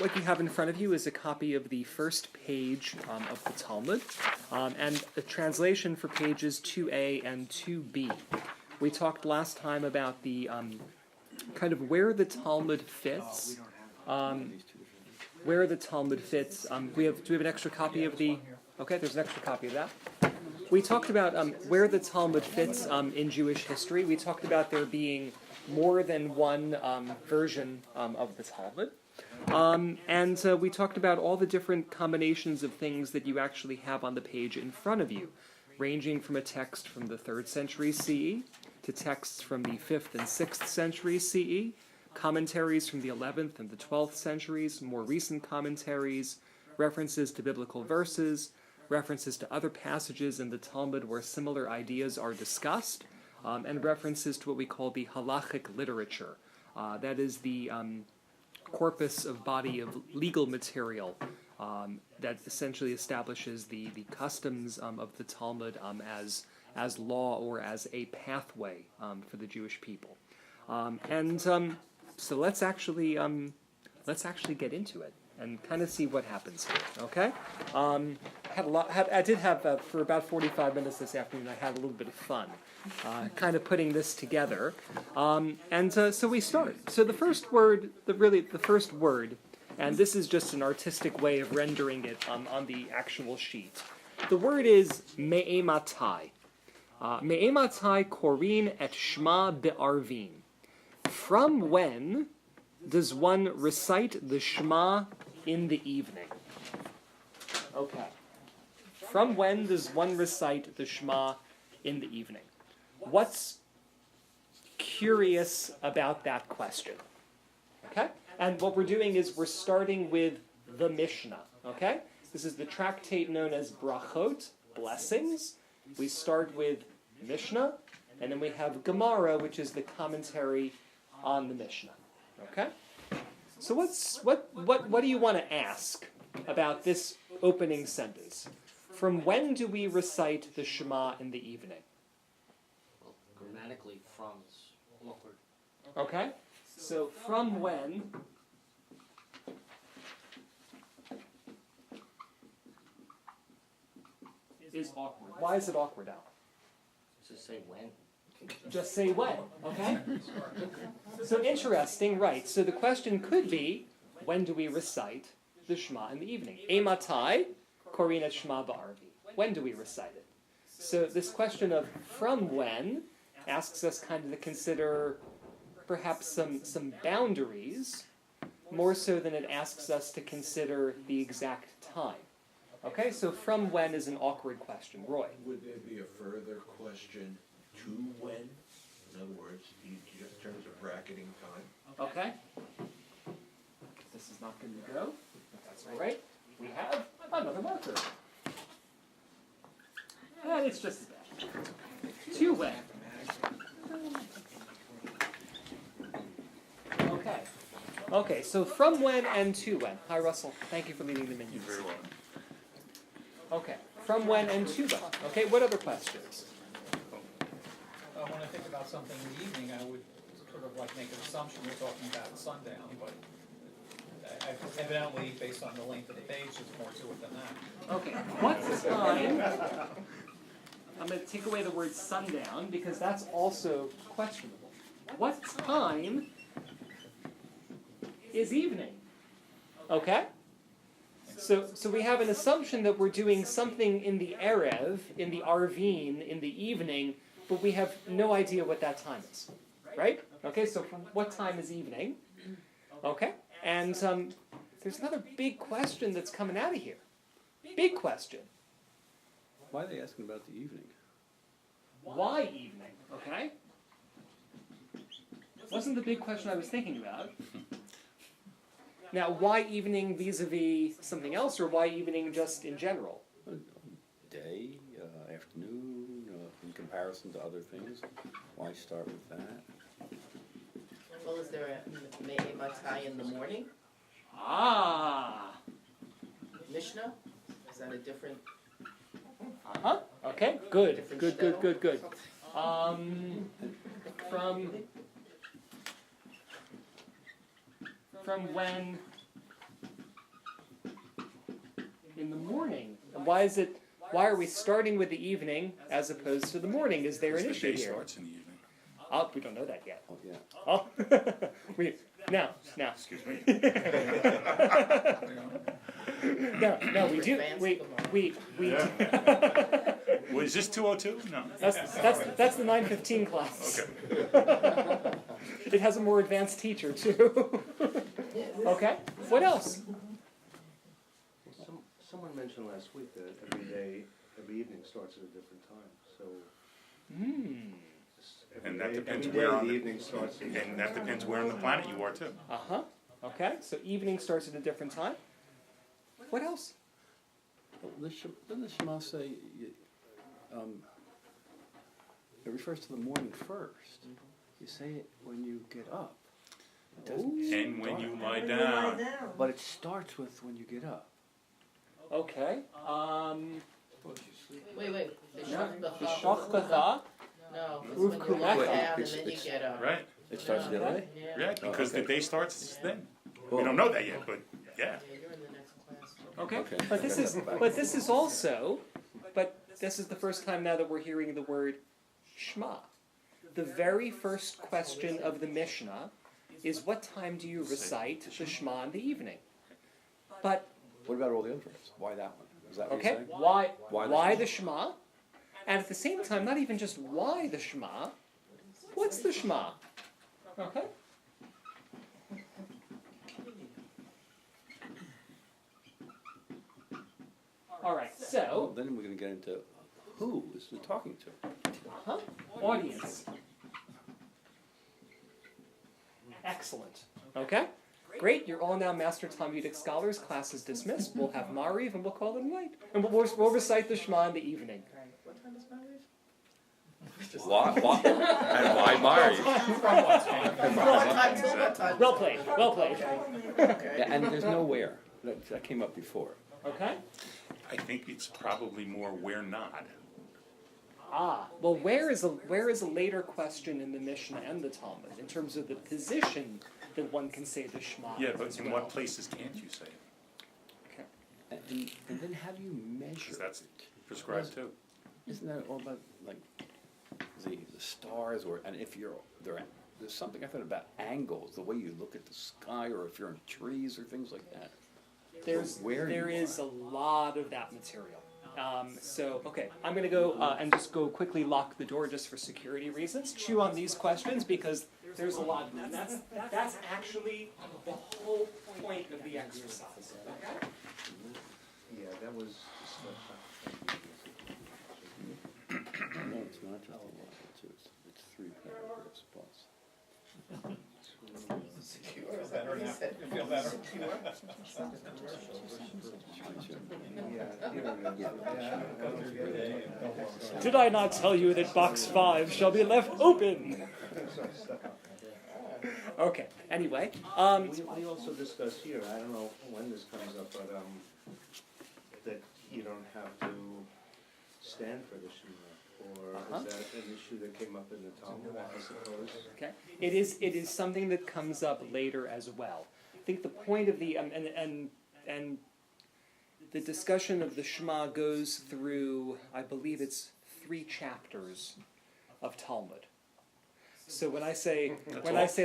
what you have in front of you is a copy of the first page of the Talmud, and a translation for pages 2a and 2b. We talked last time about the kind of where the Talmud fits. Where the Talmud fits. Do we have an extra copy of the? Okay, there's an extra copy of that. We talked about where the Talmud fits in Jewish history. We talked about there being more than one version of the Talmud. And we talked about all the different combinations of things that you actually have on the page in front of you, ranging from a text from the 3rd century CE to texts from the 5th and 6th century CE, commentaries from the 11th and the 12th centuries, more recent commentaries, references to biblical verses, references to other passages in the Talmud where similar ideas are discussed, and references to what we call the halachic literature. That is the corpus of body of legal material that essentially establishes the customs of the Talmud as law or as a pathway for the Jewish people. So let's actually get into it and kind of see what happens here. Okay, I did have for about 45 minutes this afternoon. I had a little bit of fun, kind of putting this together. So we start. So the first word, the first word, and this is just an artistic way of rendering it on the actual sheet. The word is me'ematai. Me'ematai korin et shma be'arvin. From when does one recite the Shema in the evening? Okay. From when does one recite the Shema in the evening? What's curious about that question? Okay? And what we're doing is we're starting with the Mishnah. Okay? This is the tractate known as Brachot, blessings. We start with Mishnah, and then we have Gemara, which is the commentary on the Mishnah. Okay? So what do you want to ask about this opening sentence? From when do we recite the Shema in the evening? Well, grammatically, from is awkward. Okay? So from when is awkward. Why is it awkward, Al? Just say when. Just say when, okay? So interesting, right. So the question could be, when do we recite the Shema in the evening? Ematai, korin et Shema ba'arvi. When do we recite it? So this question of from when asks us kind of to consider perhaps some boundaries, more so than it asks us to consider the exact time. Okay, so from when is an awkward question. Roy? Would there be a further question to when? In other words, in terms of bracketing time? Okay. This is not going to go. That's all right. We have another marker. And it's just as bad. To when. Okay. Okay, so from when and to when. Hi, Russell. Thank you for leading the menu. Very well. Okay. From when and to when. Okay, what other questions? When I think about something in the evening, I would sort of like make an assumption we're talking about sundown, but evidently, based on the length of the page, there's more to it than that. Okay, what time? I'm going to take away the word sundown because that's also questionable. What time is evening? Okay? So we have an assumption that we're doing something in the Erev, in the Arvin, in the evening, but we have no idea what that time is, right? Okay, so what time is evening? Okay, and there's another big question that's coming out of here. Big question. Why are they asking about the evening? Why evening? Okay? Wasn't the big question I was thinking about. Now, why evening vis-a-vis something else, or why evening just in general? Day, afternoon, in comparison to other things. Why start with that? Well, is there a me'ematai in the morning? Ah! Mishnah? Is that a different? Uh-huh. Okay, good, Different good, good, good, good. From when morning? And why are we starting with the evening as opposed to the morning? Is there an Because the issue day here? starts in the evening. Oh, we don't know that yet. Oh, yeah. Oh, now. Excuse me. No, we do. We. Well, is this 202? No. That's the 9:15 class. Okay. It has a more advanced teacher too. Okay. What else? Someone mentioned last week that every evening starts at a different time, so. And that depends every where day on the the- evening starts. And that depends where on the planet you are too. Okay. So evening starts at a different time. What else? Doesn't the Shema say, it refers to the morning first? You say it when you get up. It doesn't And when you lie When you down. But it starts with when you get up. Okay. Wait, the B'shachtacha. No, it's when you Uvkulech. lie down and It's- then you it's- get up. Right? It starts the other way? Yeah. Yeah, because the okay. day starts then. Cool. We don't know that yet, but yeah. Yeah, you're in the next class. Okay. Okay. But this is also, but this is the first time now that we're hearing the word Shema. The very first question of the Mishnah is, what time do you recite the Shema in the evening? But What about all the other verses? Why that one? Is that what okay, you're saying? why the Shema? And at the same time, not even just why the Shema. What's the Shema? Okay. All right. Well, So, then we're going to get into who is it talking to? audience. Excellent. Okay. Great. You're all now Master Talmudic scholars. Class is dismissed. We'll have Mariv and we'll call it a night. And we'll recite the Shema in the evening. What time is Mariv? Why? And why Mari? From what time till what time? Well played. Well played. Okay. Yeah, and there's no where. That came up before. Okay. I think it's probably more where not. Well, where is a later question in the Mishnah and the Talmud in terms of the position that one can say the Shema. Yeah, but as in well. what places can't you say it? Okay. And then have you measured? Because that's it? prescribed too. Isn't that all about like the stars and if you're there's something I thought about angles, the way you look at the sky, or if you're in trees or things like that. There is a lot of that material. So, okay, I'm going to go and just go quickly lock the door just for security reasons. Chew on these questions because there's a lot. And that's actually the whole point of the exercise. Okay? Yeah, that was No, it's not just a lot. It's 3 paragraphs plus. Better now. You feel better? Did I not tell you that box 5 shall be left open? Okay, anyway. We also discussed here, I don't know when this comes up, but, that you don't have to stand for the Shema, or is that an issue that came up in the Talmud, I suppose? Okay, it is something that comes up later as well. I think the point of the and the discussion of the Shema goes through, I believe it's 3 chapters of Talmud. So when I say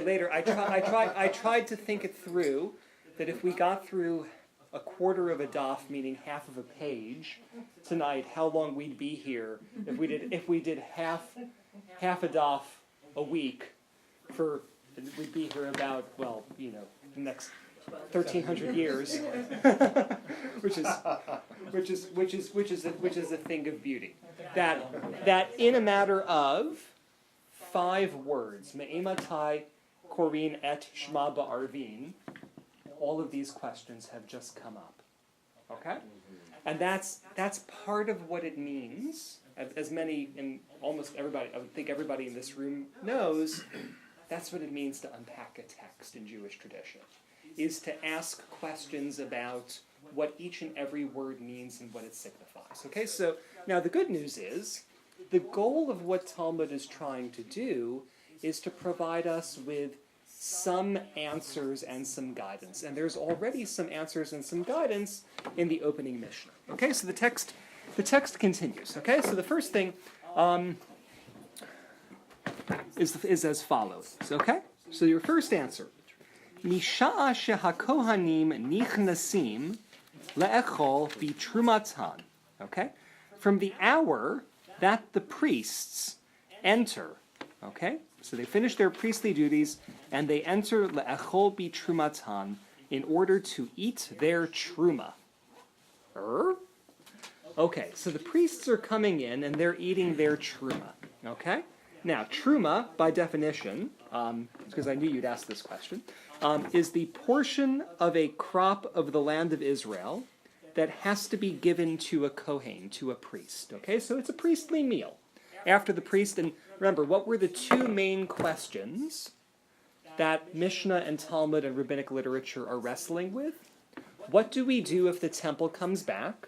later, I tried to think it through, that if we got through a quarter of a daf, meaning half of a page, tonight, how long we'd be here if we did half a daf a week, we'd be here about, well, the next 1,300 years, which is a thing of beauty. That in a matter of 5 words, me'ematai korin et shma ba'arvin, all of these questions have just come up. Okay? And that's part of what it means, as many, and almost everybody, I would think everybody in this room knows, that's what it means to unpack a text in Jewish tradition, is to ask questions about what each and every word means and what it signifies. Okay, so now the good news is, the goal of what Talmud is trying to do is to provide us with some answers and some guidance. And there's already some answers and some guidance in the opening Mishnah. Okay, so the text continues. Okay, so the first thing is as follows. Okay, so your first answer. Misha'a shehakohanim nichnasim le'echol bitrumatan. Okay, from the hour that the priests enter. Okay, so they finish their priestly duties and they enter le'echol bitrumatan in order to eat their truma. Okay, so the priests are coming in and they're eating their truma. Okay, now truma, by definition, because I knew you'd ask this question, is the portion of a crop of the land of Israel that has to be given to a kohen, to a priest. Okay, so it's a priestly meal. After the priest, and remember, what were the two main questions that Mishnah and Talmud and rabbinic literature are wrestling with? What do we do if the temple comes back?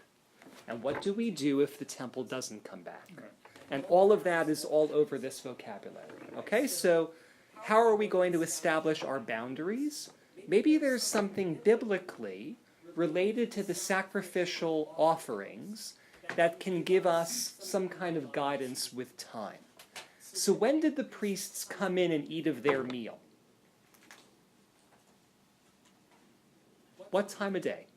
And what do we do if the temple doesn't come back? And all of that is all over this vocabulary. Okay, so how are we going to establish our boundaries? Maybe there's something biblically related to the sacrificial offerings that can give us some kind of guidance with time. So when did the priests come in and eat of their meal? What time of day?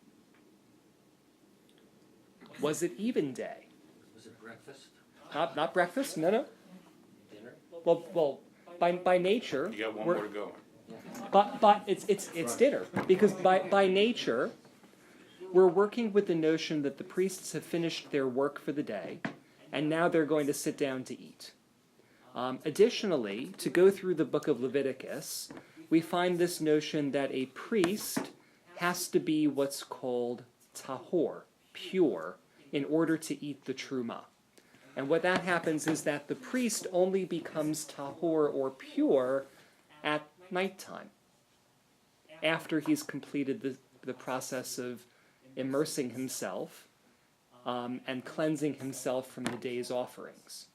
Was it even day? Was it breakfast? Not breakfast? No. Dinner? Well, by nature, You got one we're- more to go. but it's dinner, because by nature, we're working with the notion that the priests have finished their work for the day, and now they're going to sit down to eat. Additionally, to go through the book of Leviticus, we find this notion that a priest has to be what's called tahor, pure, in order to eat the truma. And what that happens is that the priest only becomes tahor or pure at nighttime, after he's completed the process of immersing himself and cleansing himself from the day's offerings.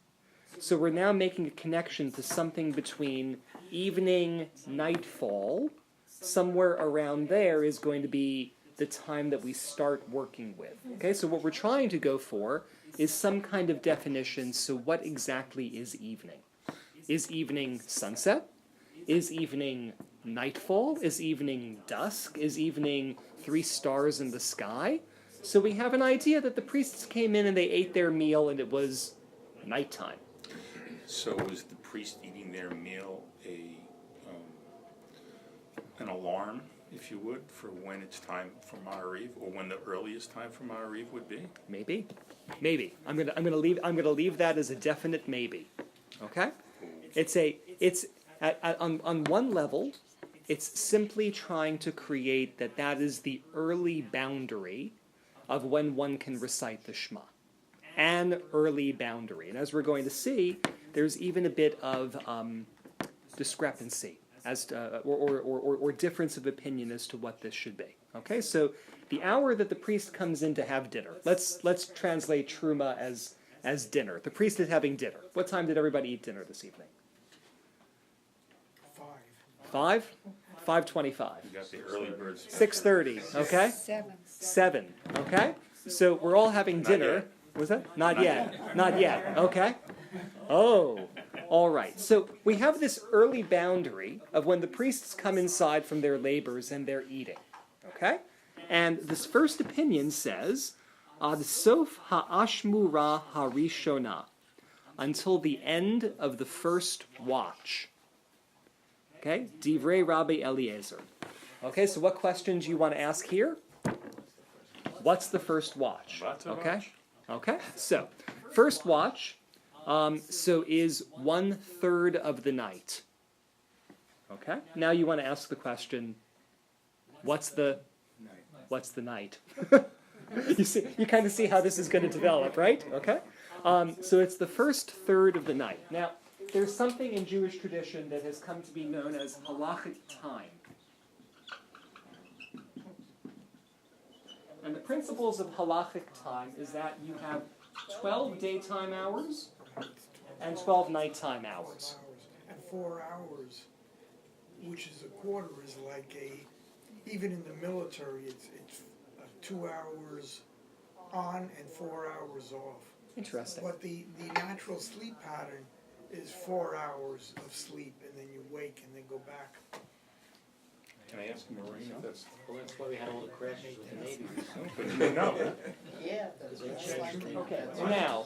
So we're now making a connection to something between evening, nightfall. Somewhere around there is going to be the time that we start working with. Okay, so what we're trying to go for is some kind of definition. So what exactly is evening? Is evening sunset? Is evening nightfall? Is evening dusk? Is evening 3 stars in the sky? So we have an idea that the priests came in and they ate their meal and it was nighttime. So is the priest eating their meal an alarm, if you would, for when it's time for Ma'ariv, or when the earliest time for Ma'ariv would be? Maybe. I'm gonna leave that as a definite maybe. Okay? On one level, it's simply trying to create that is the early boundary of when one can recite the Shema. An early boundary. And as we're going to see, there's even a bit of discrepancy as to, or difference of opinion as to what this should be. Okay, so the hour that the priest comes in to have dinner. Let's translate truma as dinner. The priest is having dinner. What time did everybody eat dinner this evening? 5? 5:25. You got the early birds. 6:30. Okay. 7. Okay. So we're all having dinner. yet. Was that? Not yet. Not yet. Okay. Oh. All right. So we have this early boundary of when the priests come inside from their labors and they're eating. Okay. And this first opinion says, Ad sof ha'ashmura harishona, until the end of the first watch. Okay, Divrei Rabbi Eliezer. Okay, so what questions do you want to ask here? What's the first watch? Okay, okay. So, first watch, so is 1/3 of the night. Okay. Now you want to ask the question, what's the night? You kind of see how this is going to develop, right? Okay. So it's the first third of the night. Now, there's something in Jewish tradition that has come to be known as halachic time. And the principles of halachic time is that you have 12 daytime hours and 12 nighttime hours. And 4 hours. which is a quarter, is like even in the military, it's 2 hours on and 4 hours off. Interesting. But the natural sleep pattern is 4 hours of sleep, and then you wake and then go back. Can I ask Maureen if that's, Well, that's why we had all the crashes with the Navy. but you know, Yeah, that's right. Okay, now,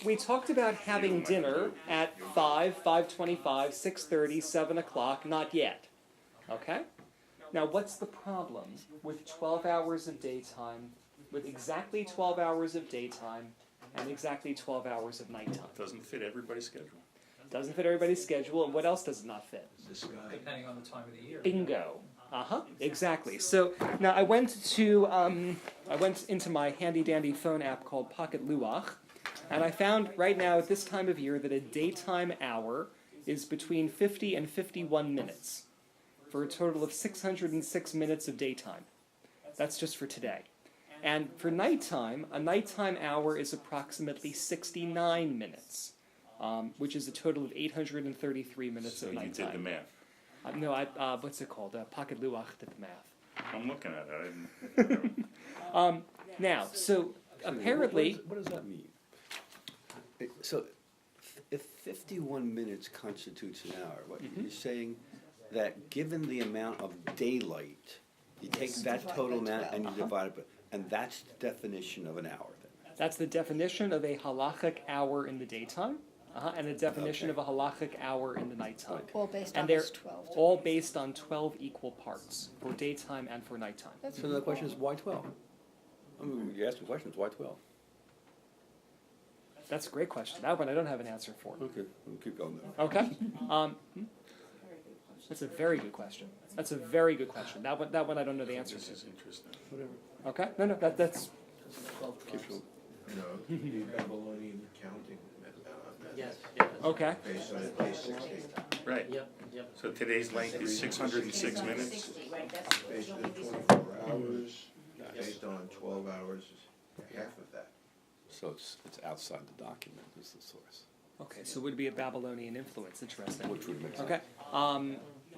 we talked about having dinner at 5, 5:25, 6:30, 7 o'clock, not yet. Okay? Now, what's the problem with 12 hours of daytime, with exactly 12 hours of daytime and exactly 12 hours of nighttime? doesn't fit everybody's schedule. Doesn't fit everybody's schedule, and what else does it not fit? The sky. Depending on the time of the year. Bingo. Exactly. So now I went into my handy dandy phone app called Pocket Luach, and I found right now at this time of year that a daytime hour is between 50 and 51 minutes, for a total of 606 minutes of daytime. That's just for today. And for nighttime, a nighttime hour is approximately 69 minutes, which is a total of 833 minutes So of you nighttime. did the math. No, what's it called? Pocket Luach did the math. I'm looking at it. I didn't. Now, so apparently, What does that mean? So, if 51 minutes constitutes an hour, what you're saying that given the amount of daylight, you take that total amount and you divide it, and that's the definition of an hour then? that's the definition of a halachic hour in the daytime, and a definition of a halachic hour in the nighttime. All based And on they're this 12. all based on 12 equal parts for daytime and for nighttime. So the question is, why 12? I mean, you asked the questions, why 12? That's a great question. That one I don't have an answer for. Okay, we'll keep going then. Okay. That's a very good question. That's a very good question. That one I don't know the answer This to. is interesting. Okay. No, that's Keep going. No, the Babylonian counting method. Yes, yes. okay. Based on day 16. Right. Yep, yep. So today's length is 606 minutes. Based on 24 hours, based on 12 hours, is half of that. So it's outside the document is the source. Okay. So it would be a Babylonian influence. Interesting. Which would make sense. Okay.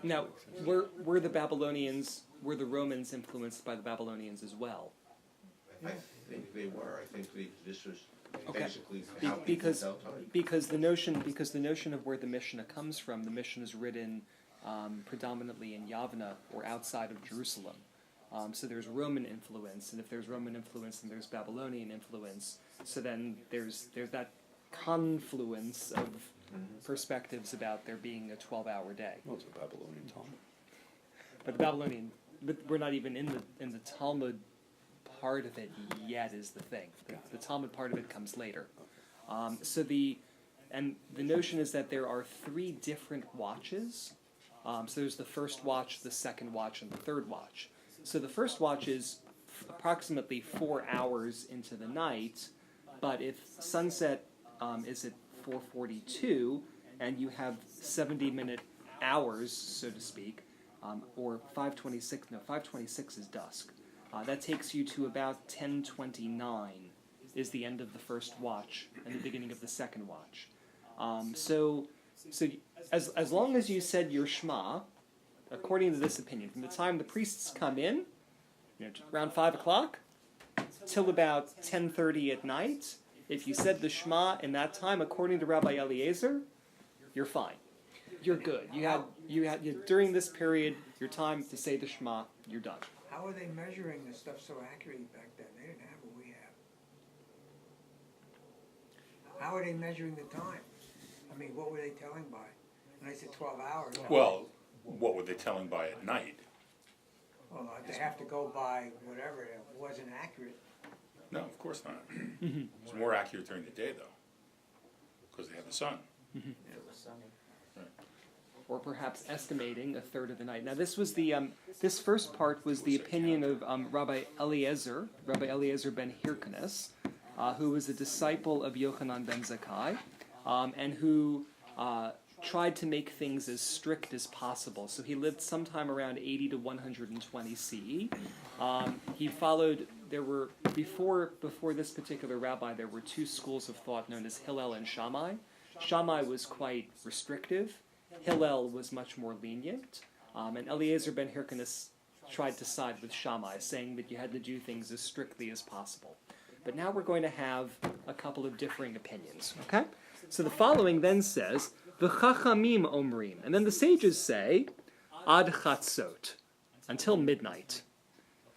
Now, were the the Romans influenced by the Babylonians as well? I think they were. I think this was Okay. basically how people Because tell time. because the notion of where the Mishnah comes from, the Mishnah is written predominantly in Yavna or outside of Jerusalem. So there's Roman influence, and if there's Roman influence, then there's Babylonian influence. So then there's that confluence of perspectives about there being a 12-hour day. Well, it's a Babylonian Talmud. But we're not even in the Talmud part of it yet. Is the thing. The Talmud part of it comes later. So the notion is that there are 3 different watches. So there's the first watch, the second watch, and the third watch. So the first watch is approximately 4 hours into the night, but if sunset is at 4:42 and you have 70-minute hours, so to speak, or 5:26. No, 5:26 is dusk. That takes you to about 10:29 is the end of the first watch and the beginning of the second watch. So as long as you said your Shema, according to this opinion, from the time the priests come in, around 5 o'clock, till about 10:30 at night, if you said the Shema in that time, according to Rabbi Eliezer, you're fine. You're good. You had during this period, your time to say the Shema, you're done. How are they measuring this stuff so accurately back then? They didn't have what we have. How are they measuring the time? I mean, what were they telling by? When I said 12 hours. Well, what were they telling by at night? Well, they have to go by whatever. It wasn't accurate. No, of course not. It's more accurate during the day, though, because they have the sun. Or perhaps estimating a third of the night. Now, this was this first part was the opinion of Rabbi Eliezer ben Hyrcanus, who was a disciple of Yochanan ben Zakkai, and who tried to make things as strict as possible. So he lived sometime around 80 to 120 CE. He followed. There were before this particular rabbi, there were 2 schools of thought known as Hillel and Shammai. Shammai was quite restrictive. Hillel was much more lenient, and Eliezer ben Hyrcanus tried to side with Shammai, saying that you had to do things as strictly as possible. But now we're going to have a couple of differing opinions, okay? So the following then says, V'chachamim omrim, and then the sages say, ad chatzot, until midnight.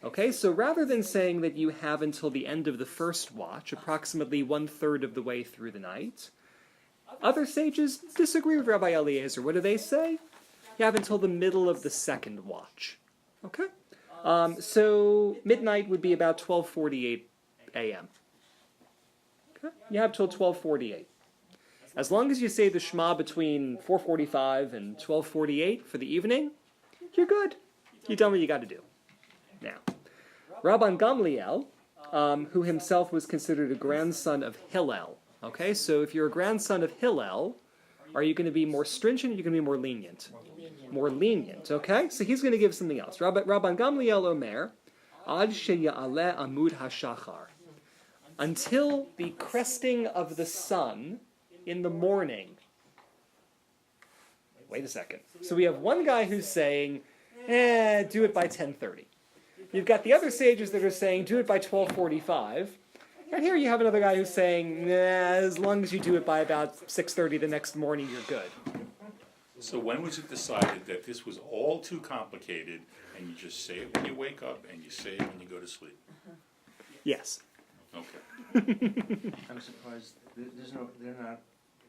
Okay, so rather than saying that you have until the end of the first watch, approximately 1/3 of the way through the night, other sages disagree with Rabbi Eliezer. What do they say? You have until the middle of the second watch. Okay? So midnight would be about 12:48 a.m. Okay? You have till 12:48. As long as you say the Shema between 4:45 and 12:48 for the evening, you're good. You've done what you got to do. Now, Rabban Gamliel, who himself was considered a grandson of Hillel. Okay, so if you're a grandson of Hillel, are you going to be more stringent or are you going to be more lenient? More lenient, okay? So he's going to give something else. Rabban Gamliel Omer, Ad sheya'aleh amud hashachar. Until the cresting of the sun in the morning. Wait a second. So we have one guy who's saying, do it by 10:30. You've got the other sages that are saying, do it by 12:45. And here you have another guy who's saying, as long as you do it by about 6:30 the next morning, you're good. So when was it decided that this was all too complicated and you just say it when you wake up and you say it when you go to sleep? Yes. Okay. I'm surprised, they're not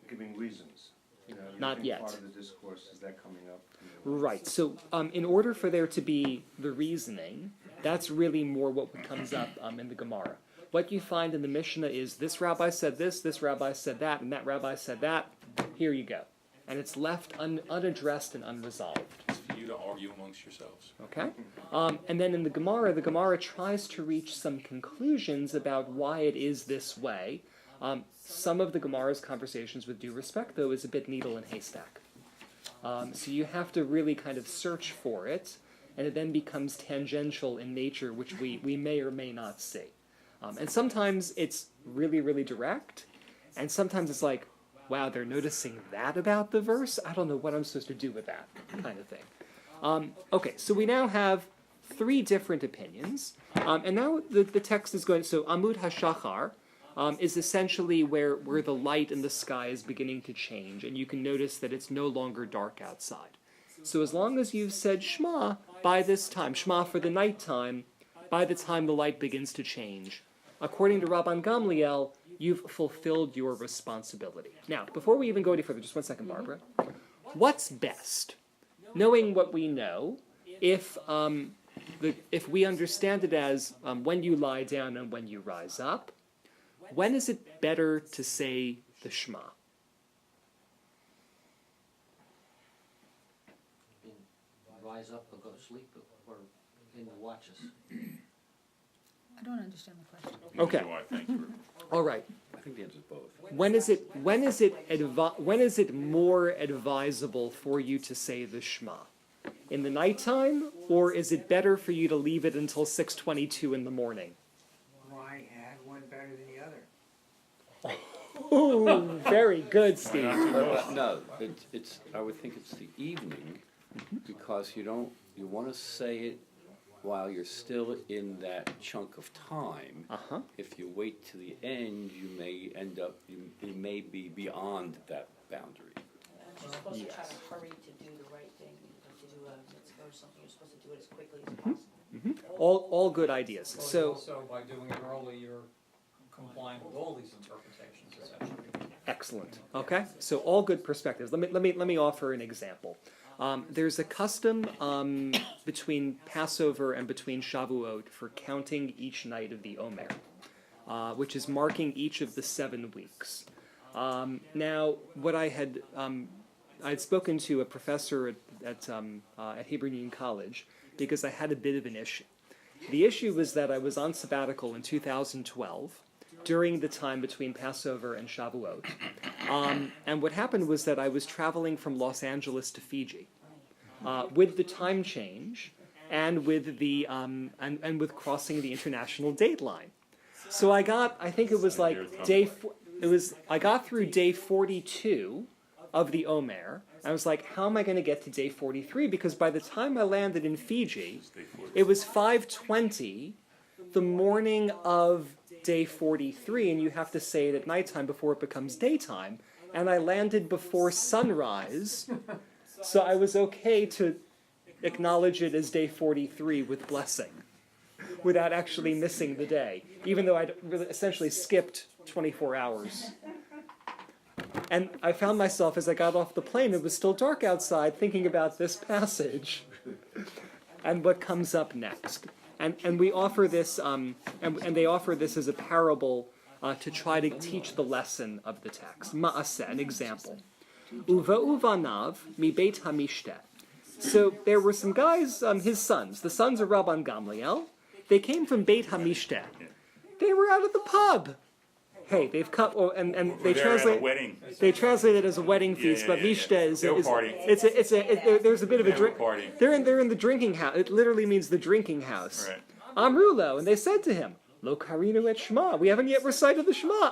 giving reasons. You know, you Not think yet. part of the discourse is that coming up. Right. So in order for there to be the reasoning, that's really more what comes up in the Gemara. What you find in the Mishnah is this rabbi said this rabbi said that, and that rabbi said that. Here you go. And it's left unaddressed and unresolved. It's for you to argue amongst yourselves. Okay? And then in the Gemara tries to reach some conclusions about why it is this way. Some of the Gemara's conversations, with due respect, though, is a bit needle in haystack. So you have to really kind of search for it, and it then becomes tangential in nature, which we may or may not see. And sometimes it's really, really direct, and sometimes it's like, wow, they're noticing that about the verse? I don't know what I'm supposed to do with that, kind of thing. Okay, so we now have 3 different opinions, and now the text is going, so Amud HaShachar is essentially where the light in the sky is beginning to change, and you can notice that it's no longer dark outside. So as long as you've said Shema by this time, Shema for the nighttime, by the time the light begins to change, according to Rabban Gamliel, you've fulfilled your responsibility. Now, before we even go any further, just one second, Barbara. What's best? Knowing what we know, if we understand it as when you lie down and when you rise up, when is it better to say the Shema? Rise up or go to sleep or in the watches. I don't understand the question. Okay. So I think All right. I think the answer is both. When is it more advisable for you to say the Shema? In the nighttime, or is it better for you to leave it until 6:22 in the morning? Why add one better than the other? Ooh, very good, Steve. No, it's, I would think it's the evening, because you want to say it while you're still in that chunk of time. Uh-huh. If you wait to the end, you may end up, you may be beyond that boundary. You're supposed to try to hurry to do the right thing, to do a mitzvah or something, you're supposed to do it as quickly as possible. All good ideas. Well, So also by doing it early, you're complying with all these interpretations essentially. excellent. Okay. So all good perspectives. Let me offer an example. There's a custom between Passover and between Shavuot for counting each night of the Omer, which is marking each of the 7 weeks. Now, what I'd spoken to a professor at Hebrew Union College because I had a bit of an issue. The issue was that I was on sabbatical in 2012 during the time between Passover and Shavuot. And what happened was that I was traveling from Los Angeles to Fiji with the time change and with the and with crossing the international date line. So I think it was like I got through day 42 of the Omer. I was like, how am I going to get to day 43? Because by the time I landed in Fiji, it was 5:20, the morning of day 43, and you have to say it at nighttime before it becomes daytime. And I landed before sunrise, so I was okay to acknowledge it as day 43 with blessing, without actually missing the day, even though I'd really essentially skipped 24 hours. And I found myself, as I got off the plane, it was still dark outside, thinking about this passage and what comes up next. And we offer this, and they offer this as a parable to try to teach the lesson of the text. Ma'aseh, an example. Uva uvanav mi beit hamishtet. So there were some guys, his sons, the sons of Rabban Gamliel. They came from Beit Hamishtet. They were out at the pub. Hey, they've cut, and they translate. They translate it as a wedding feast, but Mishtet is there's a bit of a drink. They're in the drinking house. It literally means the drinking house. Right. Amrulo, and they said to him, Lo karinu et Shema. We haven't yet recited the Shema.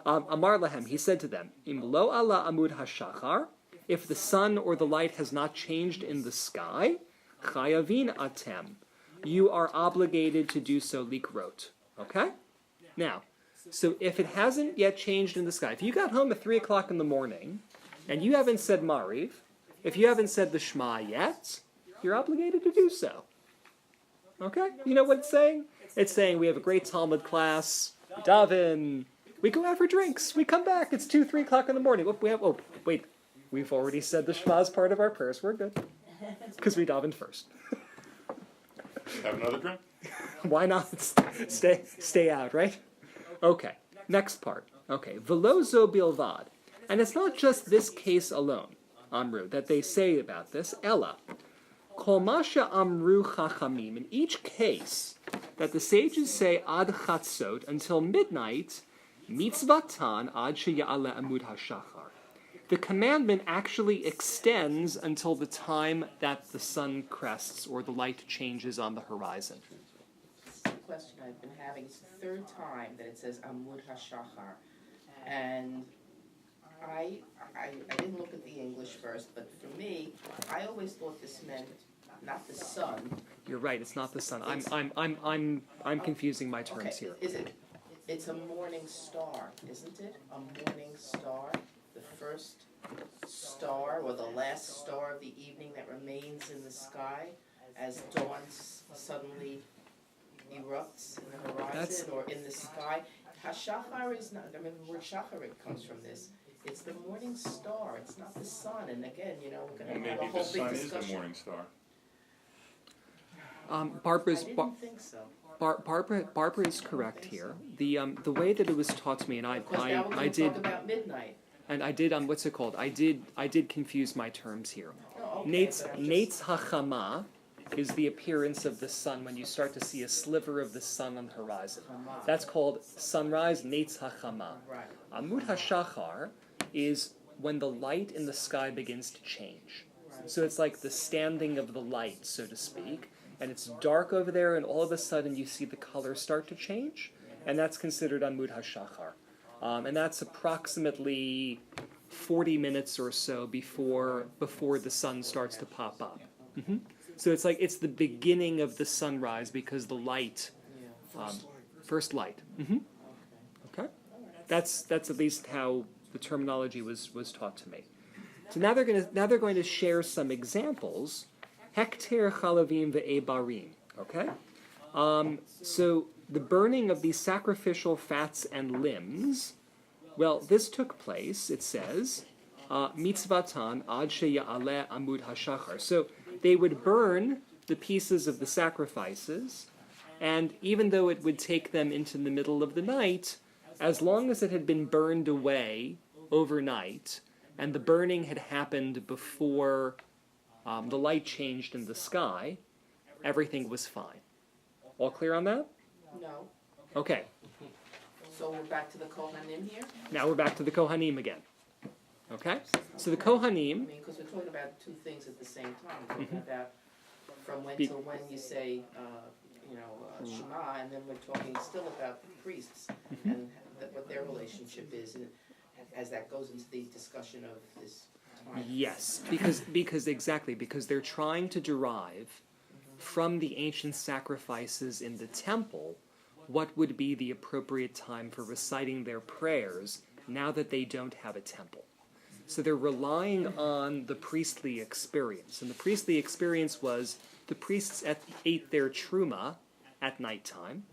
Amar lahem. He said to them, Im lo ala amud hashachar. If the sun or the light has not changed in the sky, chayavin atem. You are obligated to do so likrot. Okay? Now, so if it hasn't yet changed in the sky, if you got home at 3 o'clock in the morning, and you haven't said Mariv, if you haven't said the Shema yet, you're obligated to do so. Okay? You know what it's saying? It's saying we have a great Talmud class, we daven, we go out for drinks, we come back, it's 2, 3 o'clock in the morning. Wait, we've already said the Shema as part of our prayers, we're good. Because we davened first. Have another drink? Why not stay out, right? Okay, next part. Okay, velozo bilvad. And it's not just this case alone, Amru, that they say about this. Ella, kol masha amru chachamim. In each case that the sages say ad chatzot until midnight, mitzvatan ad sheya'ale amud hashachar. The commandment actually extends until the time that the sun crests or the light changes on the horizon. The question I've been having is the third time that it says Amud HaShachar, and I didn't look at the English first, but for me, I always thought this meant not the sun. You're right. It's not the sun. I'm confusing my terms Okay, here. is it? It's a morning star, isn't it? A morning star, the first star or the last star of the evening that remains in the sky as dawn suddenly erupts in the horizon or in the sky. Hashachar is not, I mean, the word shacharit comes from this. It's the morning star, it's not the sun. And again, you know, we're going to have a whole big discussion. Maybe the sun is the morning star. Barbara's I didn't think so. Barbara is correct here. The way that it was taught to me, and Because now we're going to talk about midnight. and I did what's it called? I did confuse my terms here. Oh, okay, Nates but I'm just- hachama is the appearance of the sun when you start to see a sliver of the sun on the horizon. That's called sunrise. Nates hachama. Right. Amud hashachar is when the light in the sky begins to change. So it's like the standing of the light, so to speak, and it's dark over there, and all of a sudden you see the colors start to change, and that's considered Amud HaShachar. And that's approximately 40 minutes or so before the sun starts to pop up. Mm-hmm. So it's like it's the beginning of the sunrise because the light, first light. Mm-hmm. Okay, that's at least how the terminology was taught to me. So now they're going to share some examples. Hekter chalavim ve'ebarim. Okay, so the burning of these sacrificial fats and limbs. Well, this took place. It says mitzvatan ad sheya'aleh amud hashachar. So they would burn the pieces of the sacrifices, and even though it would take them into the middle of the night, as long as it had been burned away overnight, and the burning had happened before the light changed in the sky, everything was fine. All clear on that? No. Okay, So we're back to the Kohanim here? now we're back to the Kohanim again. Okay? So the I Kohanim, mean, because we're talking about two things at the same time. We're talking about from when to when you say, Shema, and then we're talking still about the priests and what their relationship is. And as that goes into the discussion of this time. Yes, because they're trying to derive from the ancient sacrifices in the temple what would be the appropriate time for reciting their prayers now that they don't have a temple. So they're relying on the priestly experience. And the priestly experience was the priests ate their truma at nighttime,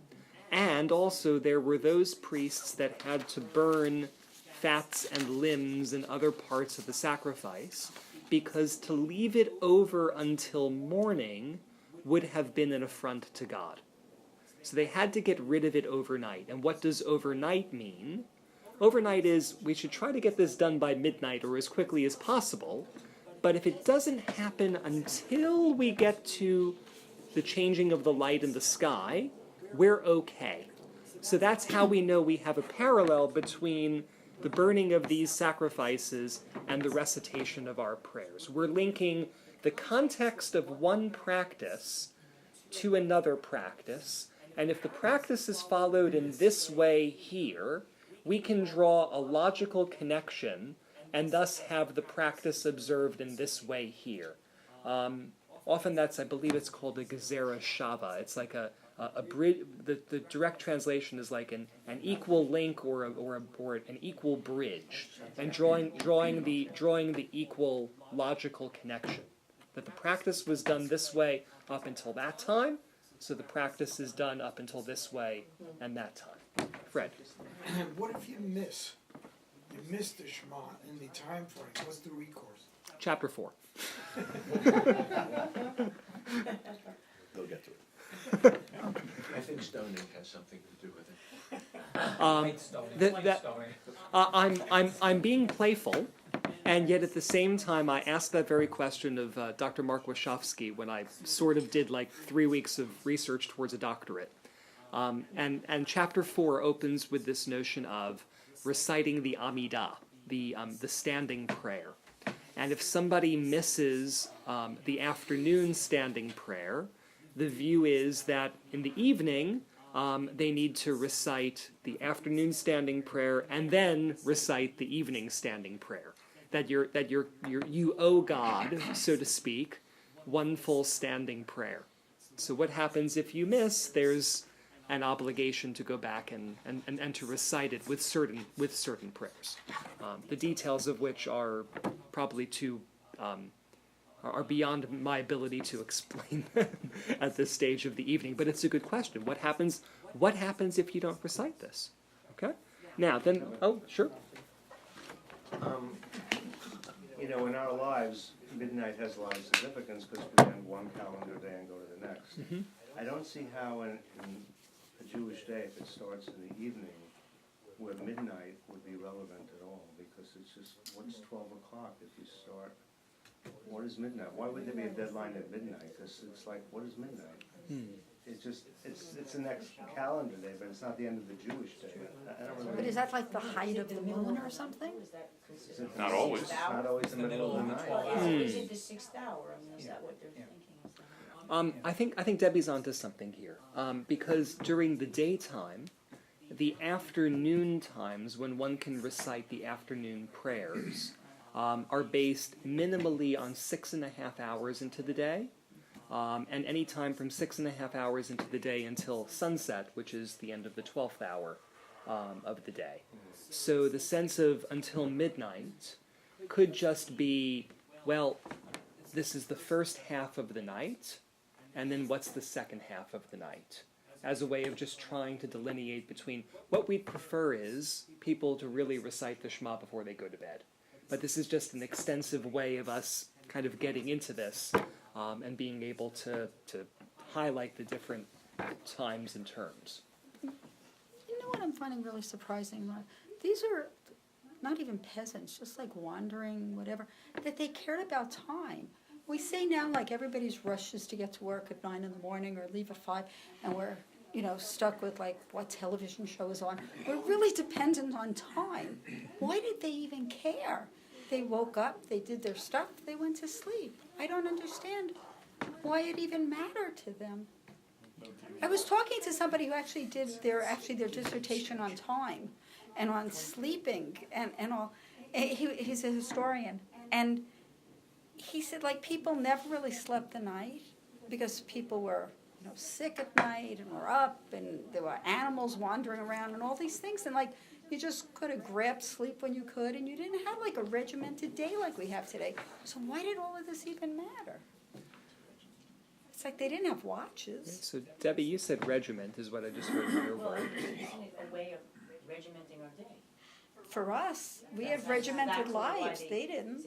and also there were those priests that had to burn fats and limbs and other parts of the sacrifice, because to leave it over until morning would have been an affront to God. So they had to get rid of it overnight. And what does overnight mean? Overnight is we should try to get this done by midnight or as quickly as possible, but if it doesn't happen until we get to the changing of the light in the sky, we're okay. So that's how we know we have a parallel between the burning of these sacrifices and the recitation of our prayers. We're linking the context of one practice to another practice, and if the practice is followed in this way here, we can draw a logical connection and thus have the practice observed in this way here. Often that's, I believe it's called a gezerah shava. It's like a bridge. The direct translation is like an equal link or an equal bridge, and drawing the equal logical connection. That the practice was done this way up until that time, so the practice is done up until this way and that time. Fred. What if you miss? You miss the Shema in the time frame. What's the recourse? Chapter 4. They'll get to it. I think stoning has something to do with it. Light stoning. I'm being playful, and yet at the same time I asked that very question of Dr. Mark Wachowski when I sort of did like 3 weeks of research towards a doctorate. And chapter 4 opens with this notion of reciting the Amidah, the standing prayer. And if somebody misses the afternoon standing prayer, the view is that in the evening they need to recite the afternoon standing prayer and then recite the evening standing prayer. That you owe God, so to speak, one full standing prayer. So what happens if you miss? There's an obligation to go back and to recite it with certain prayers, the details of which are probably are beyond my ability to explain at this stage of the evening. But it's a good question. What happens if you don't recite this? Okay. Now then. Oh, sure. In our lives, midnight has a lot of significance because we end one calendar day and go to the next. Mm-hmm. I don't see how in a Jewish day, if it starts in the evening, where midnight would be relevant at all, because it's just, what's 12 o'clock if you start? What is midnight? Why would there be a deadline at midnight? Because it's like, what is midnight? It's just, it's the next calendar day, but it's not the end of the Jewish day. I don't really. But is that like the height of the moon or something? Not always. It's not always the middle of the night. Is it the 6th hour? I mean, is that what they're thinking? I think Debbie's onto something here, because during the daytime, the afternoon times when one can recite the afternoon prayers are based minimally on 6.5 hours into the day, and any time from 6.5 hours into the day until sunset, which is the end of the 12th hour of the day. So the sense of until midnight could just be, well, this is the first half of the night, and then what's the second half of the night? As a way of just trying to delineate between what we'd prefer is people to really recite the Shema before they go to bed. But this is just an extensive way of us kind of getting into this and being able to highlight the different times and terms. You know what I'm finding really surprising? These are not even peasants, just like wandering, whatever, that they cared about time. We say now like everybody's rushes to get to work at 9 in the morning or leave at 5, and we're stuck with like what television show is on. We're really dependent on time. Why did they even care? They woke up, they did their stuff, they went to sleep. I don't understand why it even mattered to them. I was talking to somebody who actually did their dissertation on time, and on sleeping and all. He's a historian, and he said like people never really slept the night because people were sick at night and were up, and there were animals wandering around and all these things, and like you just could have grabbed sleep when you could, and you didn't have like a regimented day like we have today. So why did all of this even matter? It's like they didn't have watches. So Debbie, you said regiment is what I just heard in your word. Isn't it a way of regimenting our day? For us, we had regimented lives. They didn't.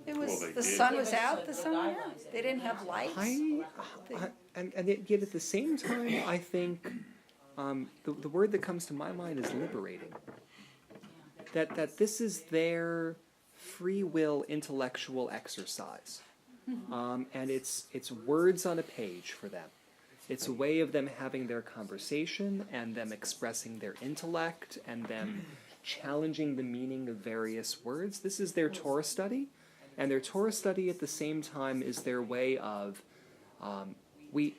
It was Well, they the did. sun was out, the sun went out. They didn't have lights. And yet at the same time, I think the word that comes to my mind is liberating. That this is their free will intellectual exercise, and it's words on a page for them. It's a way of them having their conversation and them expressing their intellect and them challenging the meaning of various words. This is their Torah study, and their Torah study at the same time is their way of we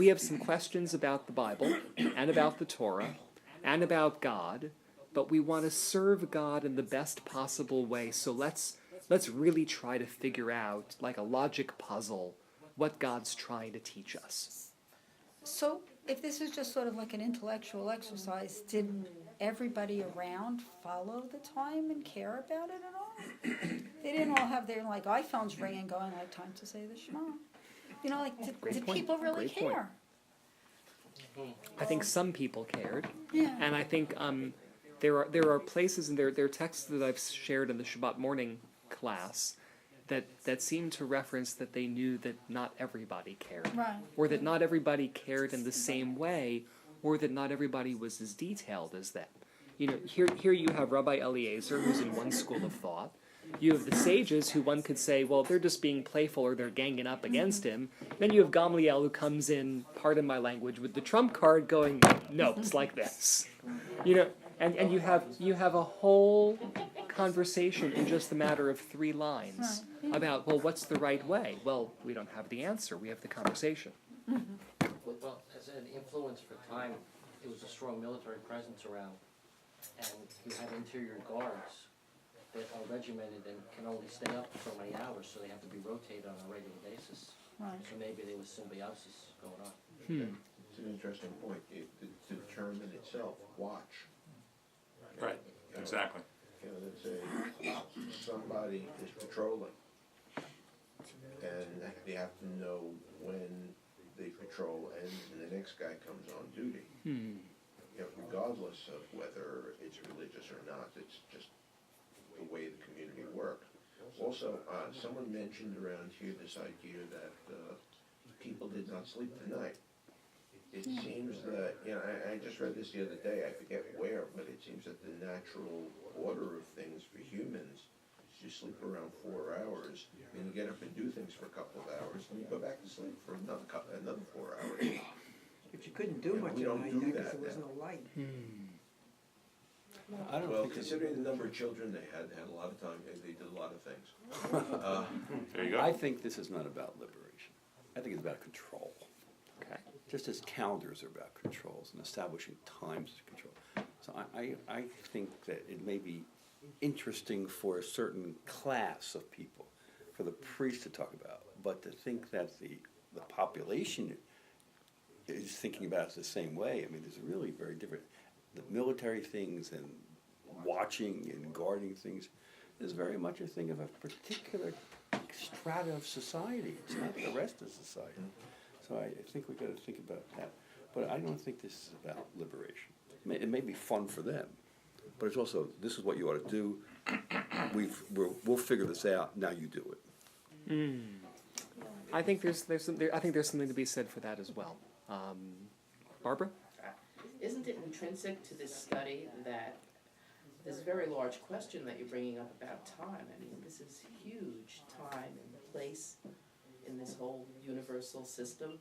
have some questions about the Bible and about the Torah and about God, but we want to serve God in the best possible way. So let's really try to figure out, like a logic puzzle, what God's trying to teach us. So if this is just sort of like an intellectual exercise, did everybody around follow the time and care about it at all? They didn't all have their like iPhones ringing going like time to say the Shema. Did people really Great point. care? I think some people cared, Yeah. and I think there are places in there are texts that I've shared in the Shabbat morning class that seem to reference that they knew that not everybody cared, Right. or that not everybody cared in the same way, or that not everybody was as detailed as them. Here you have Rabbi Eliezer, who's in one school of thought. You have the sages, who one could say, well, they're just being playful or they're ganging up against him. Then you have Gamliel, who comes in, pardon my language, with the trump card going, no, it's like this. And you have a whole conversation in just a matter of 3 lines about, well, what's the right way? Well, we don't have the answer. We have the conversation. Well, as an influence for time, it was a strong military presence around, and you have interior guards that are regimented and can only stay up for so many hours, so they have to be rotated on a regular basis. Right. So maybe there was symbiosis going on. It's an interesting point. The term in itself, watch. Right, exactly. Let's say somebody is patrolling, and they have to know when they patrol and the next guy comes on duty. Regardless of whether it's religious or not, it's just the way the community works. Also, someone mentioned around here this idea that people did not sleep tonight. It seems that, I just read this the other day, I forget where, but it seems that the natural order of things for humans is you sleep around 4 hours, then you get up and do things for a couple of hours, and you go back to sleep for another 4 hours. But you couldn't do much we at don't night do because that there was now. no light. I don't Well, think it's, considering the number of children they had a lot of time, they did a lot of things. There you go. I think this is not about liberation. I think it's about control. Okay. Just as calendars are about controls and establishing times to control. So I think that it may be interesting for a certain class of people, for the priest to talk about, but to think that the population is thinking about it the same way, there's really very different. The military things and watching and guarding things is very much a thing of a particular strata of society. It's not the rest of society. So I think we've got to think about that. But I don't think this is about liberation. It may be fun for them, but it's also, this is what you ought to do. We'll figure this out. Now you do it. I think there's something to be said for that as well. Barbara? Isn't it intrinsic to this study that this very large question that you're bringing up about time? This is huge, time and place in this whole universal system.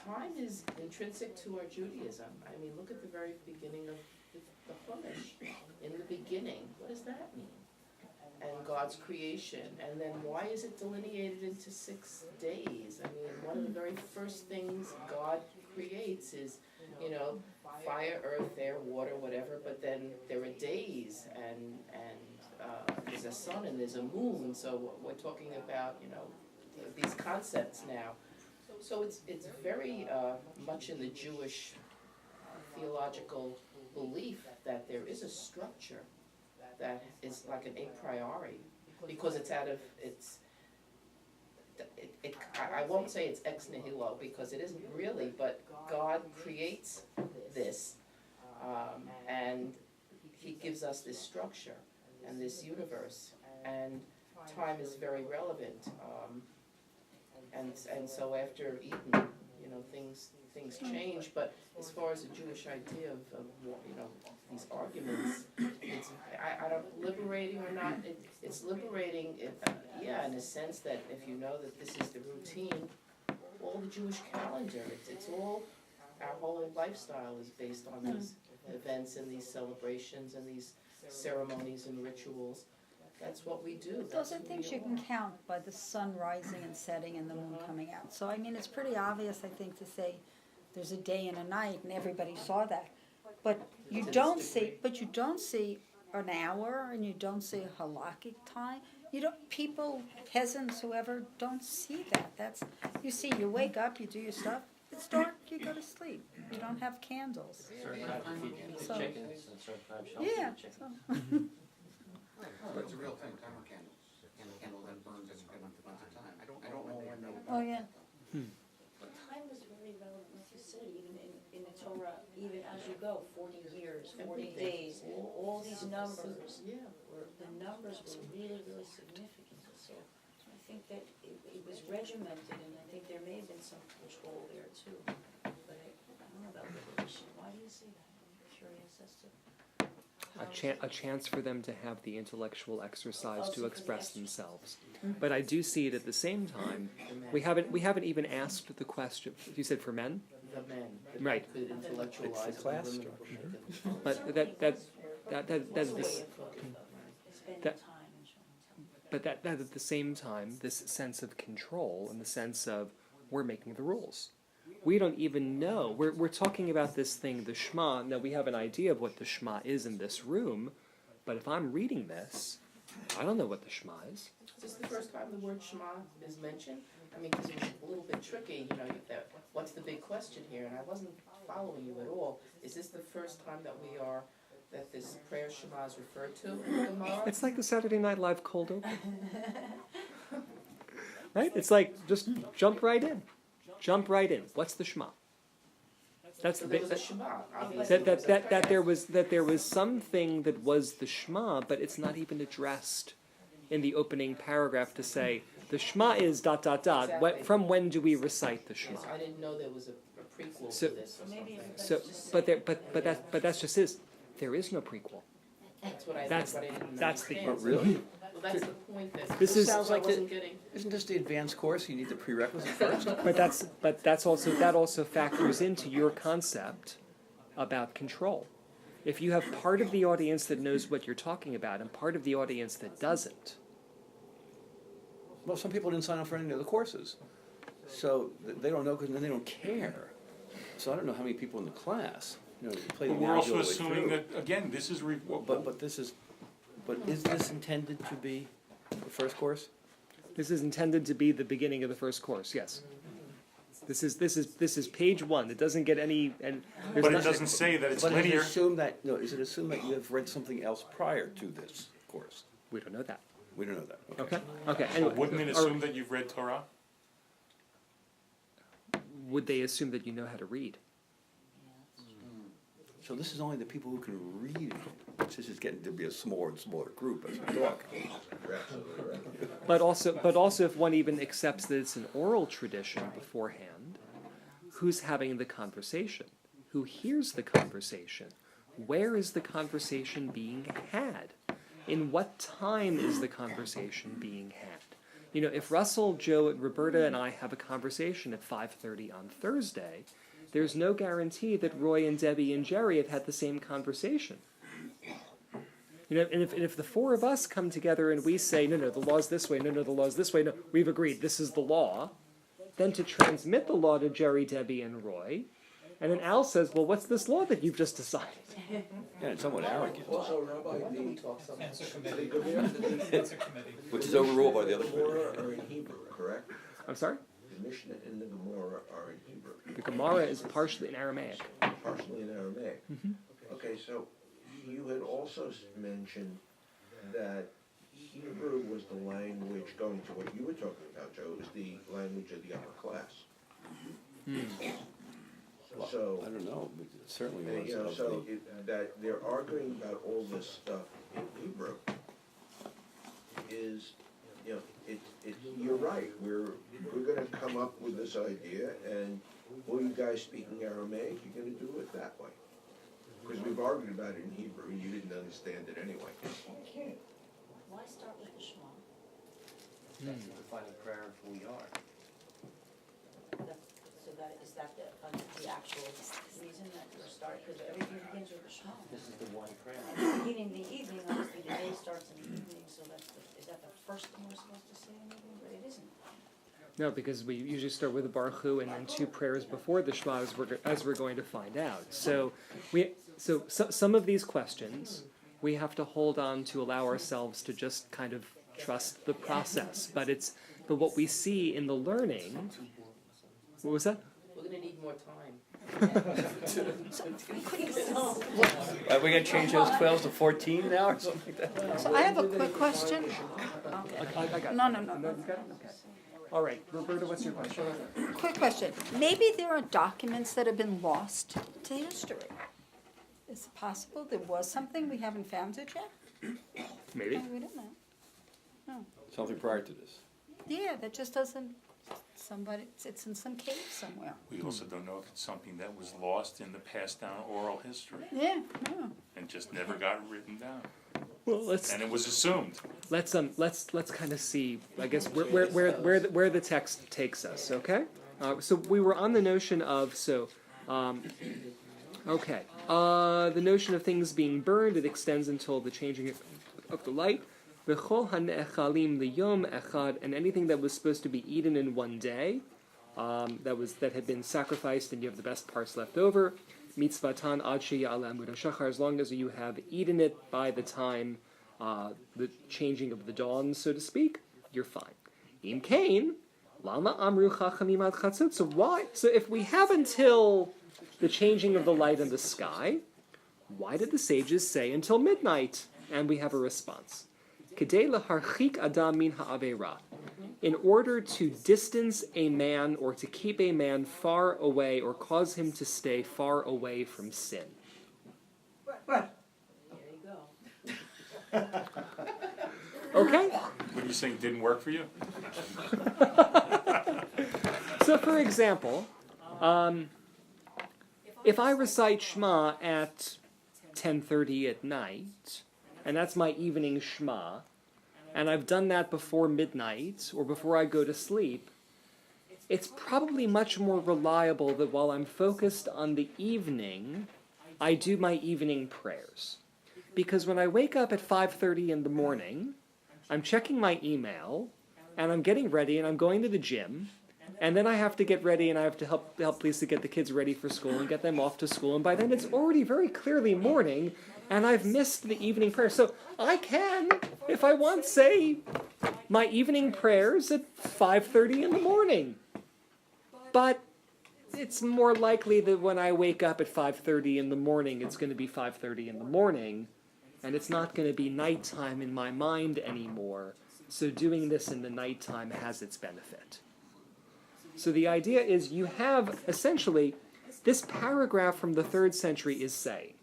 Time is intrinsic to our Judaism. Look at the very beginning of the Chumash. In the beginning, what does that mean? And God's creation, and then why is it delineated into 6 days? One of the very first things things God creates is, you know, fire, earth, air, water, whatever, but then there are days and there's a sun and there's a moon, so we're talking about, you know, these concepts now. So it's very much in the Jewish theological belief that there is a structure that is like an a priori, because it's out of, I won't say it's ex nihilo, because it isn't really, but God creates this, and He gives us this structure and this universe, and time is very relevant, and so after Eden, you know, things change, but as far as the Jewish idea of you know, these arguments, it's, I don't, liberating or not, it's liberating, yeah, in a sense that if you know that this is the routine, all the Jewish calendar, it's all, our whole lifestyle is based on these events and these celebrations and these ceremonies and rituals. That's what we do. Those are things you can count by the sun rising and setting and the moon coming out. So I mean, it's pretty obvious, I think, to say there's a day and a night, and everybody saw that. But you don't see an hour, and you don't see a halakhic time. You don't, people, peasants, whoever, don't see that. That's, you see, you wake up, you do your stuff. It's dark, you go to sleep. You don't have candles. Certain tribes feed So- chickens and certain tribes don't Yeah. feed chickens. So. Well, it's a real thing, timer candles, and a candle that burns at a month of time. I don't know when they. Oh, yeah. But time is very relevant, like you said, even in the Torah, even as you go, 40 years, 40 days, all these numbers, the numbers were really, really significant. So I think that it was regimented, and I think there may have been some control there too. But I don't know about liberation. Why do you say that? I'm curious as to. A chance for them to have the intellectual exercise to express themselves. But I do see it at the same time. We haven't even asked the question. You said for men, The men, right? could intellectualize It's the class the women. structure. But that is this. Spending That- time and showing time. But that at the same time, this sense of control and the sense of we're making the rules. We don't even know. We're talking about this thing, the Shema. Now we have an idea of what the Shema is in this room, but if I'm reading this, I don't know what the Shema is. Is this the first time the word Shema is mentioned? I mean, because it's a little bit tricky, you know, that, what's the big question here? And I wasn't following you at all. Is this the first time that this prayer Shema is referred to in the Gemara? It's like the Saturday Night Live cold open. Right? It's like, just jump right in. Jump right in. What's the Shema? That's So the there big, was a Shema, obviously. that there was something that was the Shema, but it's not even addressed in the opening paragraph to say the Shema is ... Exactly. From when do we recite the Shema? Yes, I didn't know there was a prequel So- to this or Maybe something. So, everybody's just but that's just is. There is no prequel. That's what I That's- what I didn't that's the- understand. Oh, really? Well, that's the point that. This is- Sounds like I wasn't getting. Isn't this the advanced course? You need the prerequisite first? But that also factors into your concept about control. If you have part of the audience that knows what you're talking about and part of the audience that doesn't, Well, some people didn't sign up for any of the courses. So they don't know because then they don't care. So I don't know how many people in the class, you know, play the But we're analogy also all the way assuming through. that, again, this is, But is this intended to be the first course? this is intended to be the beginning of the first course. Yes. This is page 1. It doesn't get any and there's but it not- doesn't say that it's But is it linear. assumed that, no, is it assumed that you have read something else prior to this course? We don't know that. We don't know that, Okay. Okay. Anyway, Wouldn't it assume that you've read Torah? would they assume that you know how to read? So this is only the people who can read. This is getting to be a smaller and smaller group as we talk. You're absolutely right. But also, if one even accepts that it's an oral tradition beforehand, who's having the conversation? Who hears the conversation? Where is the conversation being had? In what time is the conversation being had? You know, if Russell, Joe, Roberta, and I have a conversation at 5:30 on Thursday, there's no guarantee that Roy and Debbie and Jerry have had the same conversation. You know, and if the four of us come together and we say, no, the law's this way, no, the law's this way, no, we've agreed, this is the law, then to transmit the law to Jerry, Debbie, and Roy. And then Al says, well, what's this law that you've just decided? Yeah, it's somewhat arrogant, Also, Rabbi, It's a committee. the It's a committee. which is overruled by the other Gemara committee. are in Hebrew, correct? I'm sorry? The Mishnah and the Gemara are in Hebrew, The Gemara is partially in Aramaic. partially in Aramaic. Okay, so you had also mentioned that Hebrew was the language, going to what you were talking about, Joe, is the language of the upper class. So, I don't know, but it certainly and, was you know, of so the, that they're arguing about all this stuff in Hebrew is, you know, you're right, we're gonna come up with this idea, and all you guys speaking Aramaic, you're gonna do it that way. Because we've argued about it in Hebrew, and you didn't understand it anyway. Why start with the Shema? That's the final prayer of who we are. So that, is that the actual reason that we're starting, because everything begins with the Shema. This is the one prayer. And the beginning, the evening, obviously the day starts in the evening, so is that the first thing we're supposed to say in the evening, but it isn't. No, because we usually start with the Baruch Hu and then two prayers before the Shema, as we're going to find out. So some of these questions we have to hold on to allow ourselves to just kind of trust the process. But what we see in the learning. What was that? We're gonna need more time. are we gonna change those 12 to 14 now or something like that? So I have a quick question. I got it. No. You got it? Okay. All right, Roberta, what's your question? Quick question. Maybe there are documents that have been lost to history. Is it possible there was something we haven't found it yet? Maybe. Oh, we don't know. No. Something prior to this. Yeah, that just doesn't. It's in some cave somewhere. We also don't know if it's something that was lost in the passed down oral history Yeah. and just never got written down. Well, And it was assumed. let's kind of see, I guess, where the text takes us. Okay. So we were on the notion of the notion of things being burned. It extends until the changing of the light. V'chol hane'echalim liyom echad, and anything that was supposed to be eaten in one day, that had been sacrificed, and you have the best parts left over. Mitzvatan ad sheya'ala amud hashachar, as long as you have eaten it by the time the changing of the dawn, so to speak, you're fine. Im kain, lama amru chachamim ad chatzot. So why? So if we have until the changing of the light in the sky, why did the sages say until midnight? And we have a response. Kedei laharchik adam min ha'avera. In order to distance a man or to keep a man far away or cause him to stay far away from sin. There you go. Okay? What are you saying, didn't work for you? So for example, if I recite Shema at 10:30 at night, and that's my evening Shema, and I've done that before midnight or before I go to sleep, it's probably much more reliable that while I'm focused on the evening, I do my evening prayers. Because when I wake up at 5:30 in the morning, I'm checking my email, and I'm getting ready, and I'm going to the gym, and then I have to get ready, and I have to help Lisa get the kids ready for school and get them off to school, and by then it's already very clearly morning, and I've missed the evening prayer. So I can, if I want, say my evening prayers at 5:30 in the morning. But it's more likely that when I wake up at 5:30 in the morning, it's going to be 5:30 in the morning, and it's not going to be nighttime in my mind anymore. So doing this in the nighttime has its benefit. So the idea is you have, essentially, this paragraph from the 3rd century is saying,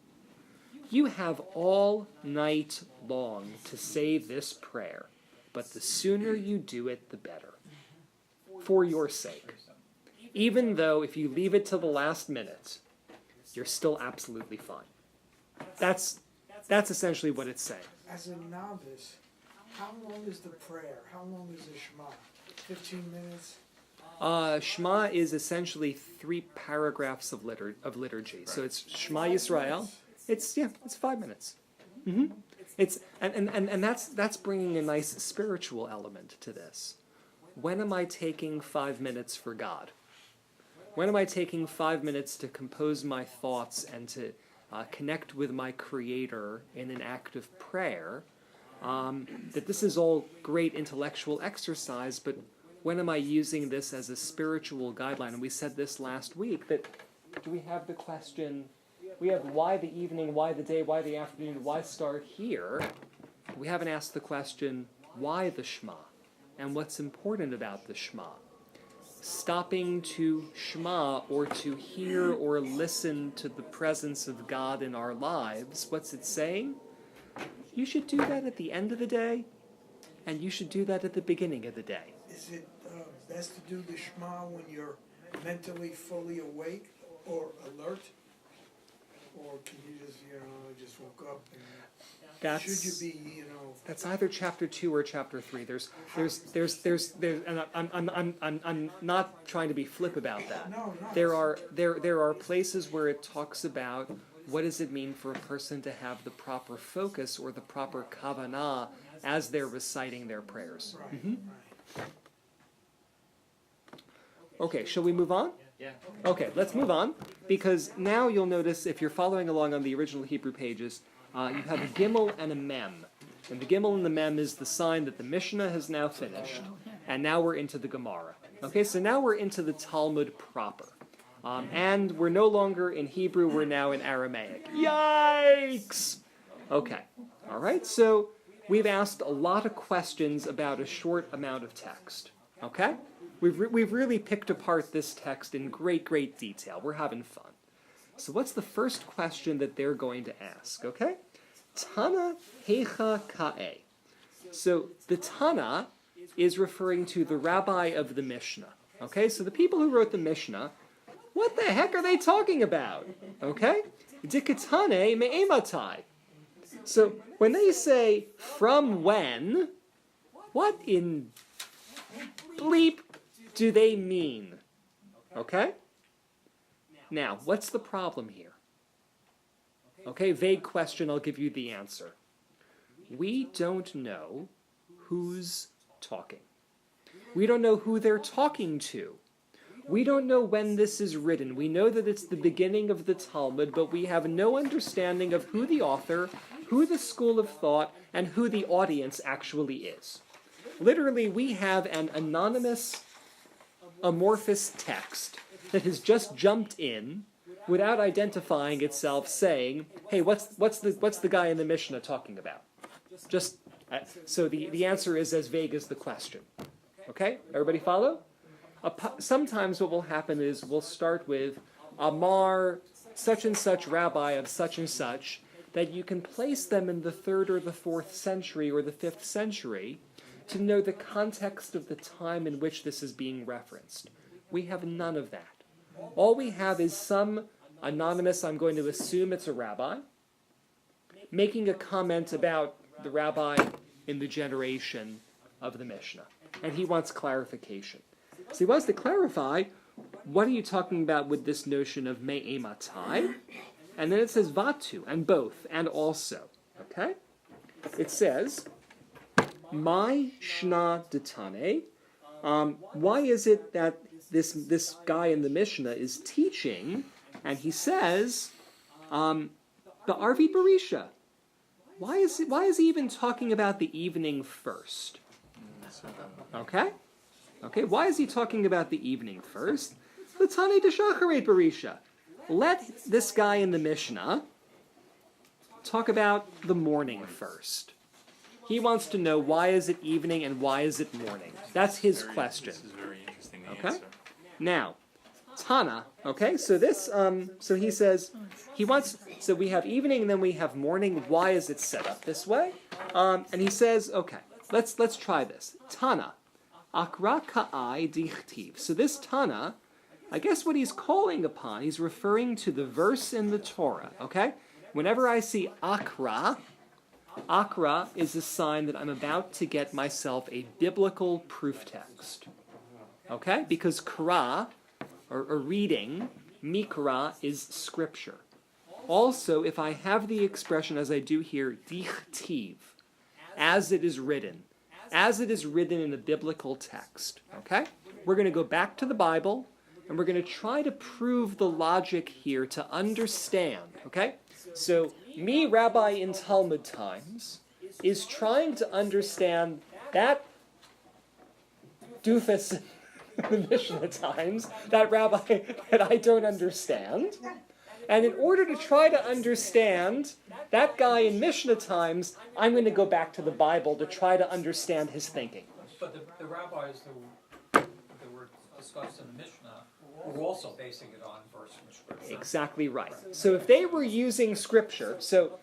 you have all night long to say this prayer, but the sooner you do it, the better, for your sake. Even though if you leave it till the last minute, you're still absolutely fine. That's essentially what it's saying. As a novice, how long is the prayer? How long is the Shema? 15 minutes? Shema is essentially 3 paragraphs of liturgy. So it's Shema Yisrael. It's 5 minutes. It's and that's bringing a nice spiritual element to this. when am I taking 5 minutes for God? When am I taking 5 minutes to compose my thoughts and to connect with my Creator in an act of prayer? That this is all great intellectual exercise, but when am I using this as a spiritual guideline? And we said this last week, that do we have the question, we have why the evening, why the day, why the afternoon, why start here? We haven't asked the question, why the Shema? And what's important about the Shema? Stopping to Shema, or to hear or listen to the presence of God in our lives, what's it saying? You should do that at the end of the day, and you should do that at the beginning of the day. Is it best to do the Shema when you're mentally fully awake or alert? Or can you just woke up and should you be, That's either chapter 2 or chapter 3. And I'm not trying to be flip about that. No. There are places where it talks about what does it mean for a person to have the proper focus or the proper kavanah as they're reciting their prayers. Right, Mm-hmm. right. Okay, shall we move on? Yeah. Okay, let's move on, because now you'll notice, if you're following along on the original Hebrew pages, you have a gimel and a mem. And the gimel and the mem is the sign that the Mishnah has now finished, and now we're into the Gemara. Okay, so now we're into the Talmud proper. And we're no longer in Hebrew, we're now in Aramaic. Yikes! Okay, all right, so we've asked a lot of questions about a short amount of text. Okay? We've really picked apart this text in great, great detail. We're having fun. So what's the first question that they're going to ask, okay? Tana Hecha Ka'e. So the Tana is referring to the rabbi of the Mishnah, okay? So the people who wrote the Mishnah, what the heck are they talking about, okay? Dikatane me'ematai. So when they say, from when, what in bleep do they mean? Okay? Now, what's the problem here? Okay, vague question, I'll give you the answer. We don't know who's talking. We don't know who they're talking to. We don't know when this is written. We know that it's the beginning of the Talmud, but we have no understanding of who the author, who the school of thought, and who the audience actually is. Literally, we have an anonymous, amorphous text that has just jumped in without identifying itself, saying, "Hey, what's the guy in the Mishnah talking about?" Just so the answer is as vague as the question. Okay, everybody follow? Sometimes what will happen is we'll start with Amar, such and such rabbi of such and such, that you can place them in the 3rd or the 4th century or the 5th century to know the context of the time in which this is being referenced. We have none of that. All we have is some anonymous, I'm going to assume it's a rabbi, making a comment about the rabbi in the generation of the Mishnah. And he wants clarification. So he wants to clarify, what are you talking about with this notion of me'ematai? And then it says vatu, and both, and also. Okay? It says, my shna detane. Why is it that this guy in the Mishnah is teaching, and he says, the Arvit Barisha? Why is he even talking about the evening first? Okay? Okay, why is he talking about the evening first? The Tane de Shacharet Barisha. Let this guy in the Mishnah talk about the morning first. He wants to know, why is it evening and why is it morning? That's his question. This is very interesting, the Okay? answer. Now, Tana, okay, so this, so he says, so we have evening and then we have morning. Why is it set up this way? And he says, okay, let's try this. Tana, akra ka'ai dichtiv. So this Tana, I guess what he's calling upon, he's referring to the verse in the Torah, okay? Whenever I see akra is a sign that I'm about to get myself a biblical proof text. Okay? Because kra, or reading, mikra, is scripture. Also, if I have the expression, as I do here, dichtiv, as it is written, as it is written in a biblical text. Okay? We're going to go back to the Bible, and we're going to try to prove the logic here to understand. Okay? So, me, Rabbi in Talmud times, is trying to understand that doofus in the Mishnah times, that rabbi that I don't understand. And in order to try to understand that guy in Mishnah times, I'm going to go back to the Bible to try to understand his thinking. But the rabbis that were discussed in the Mishnah were also basing it on verse from Scripture. Exactly right. So if they were using Scripture, so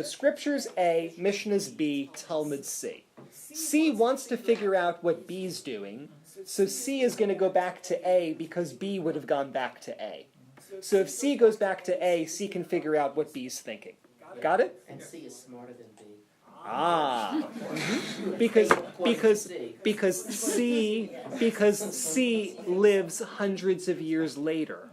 Scripture's A, Mishnah's B, Talmud's C. C wants to figure out what B's doing, so C is going to go back to A because B would have gone back to A. So if C goes back to A, C can figure out what B's thinking. Got it? And C is smarter than B. Ah, because C lives hundreds of years later.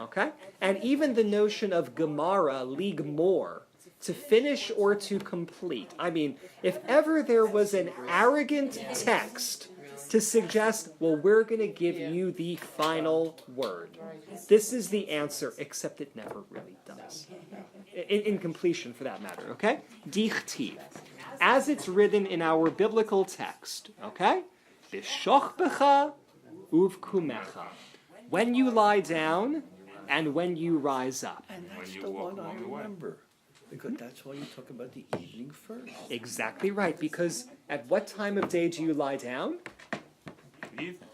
Okay, and even the notion of Gemara, ligmor, to finish or to complete. I mean, if ever there was an arrogant text to suggest, well, we're going to give you the final word, this is the answer, except it never really does. In completion, for that matter, okay? Dichtiv. As it's written in our biblical text, okay? B'shochbecha uvkumecha. When you lie down and when you rise up. And that's When you the walk one I along the way. remember. Because that's why you talk about the evening first. Exactly right, because at what time of day do you lie down?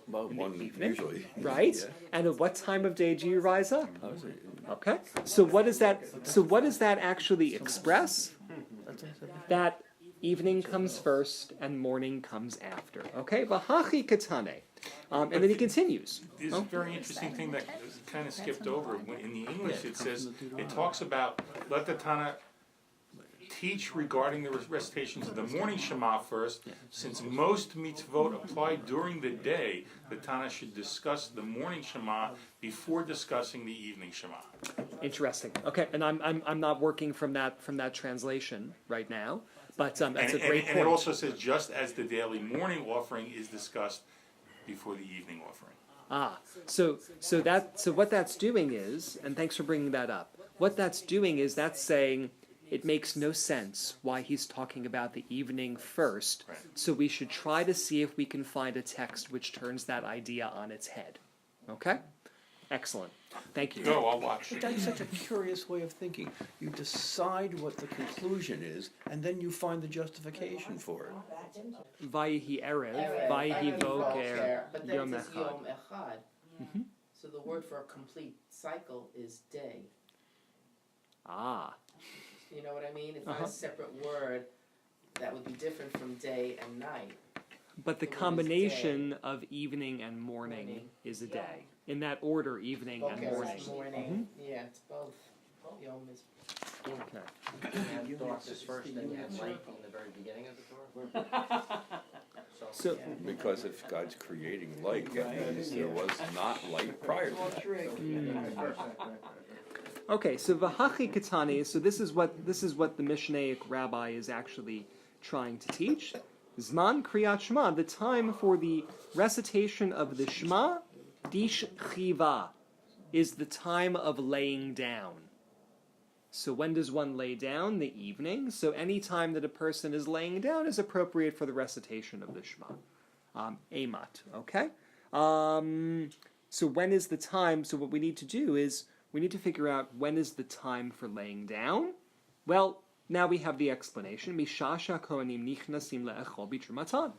Well, one usually. Right? Yeah. And at what time of day do you rise up? I was like, Okay? So what does that actually express? That evening comes first and morning after. after. Okay? Vahachi katane. And then he continues. There's a very interesting thing that kind of skipped over. In the English, it says, it talks about, let the Tana teach regarding the recitations of the morning Shema first. Since most mitzvot apply during the day, the Tana should discuss the morning Shema before discussing the evening Shema. Interesting. Okay, and I'm not working from that translation right now, but that's a great point. And it also says, just as the daily morning offering is discussed before the evening offering. So what that's doing is, and thanks for bringing that up, what that's doing is that's saying it makes no sense why he's talking about the evening first, Right. so we should try to see if we can find a text which turns that idea on its head. Okay? Excellent. Thank you. Go, I'll watch. But that's such a curious way of thinking. You decide what the conclusion is, and then you find the justification for it. Vayihi erev, Erev, vayihi boker, but then yom it says echad. Yom Echad. So the word for a complete cycle is day. Ah. You know what I mean? It's not a separate word that would be different from day and night. But the The word is combination of evening and morning is a day. In that order, evening and Okay, morning. it's morning. Yeah, it's both. Yom is. Okay. You have darkness first, then you have light in the very beginning of the Torah. So, Because if God's creating light, that means there was not light prior to that. okay, so Vahachi Katani, so this is what the Mishnaic rabbi is actually trying to teach. Zman Kriyat Shema, the time for the recitation of the Shema, Dish Chiva, is the time of laying down. So when does one lay down? The evening. So any time that a person is laying down is appropriate for the recitation of the Shema. Emat, okay? So when is the time? So what we need to do is we need to figure out when is the time for laying down. Well, now we have the explanation. Mishasha kohanim nichnasim le'echol b'trumatan.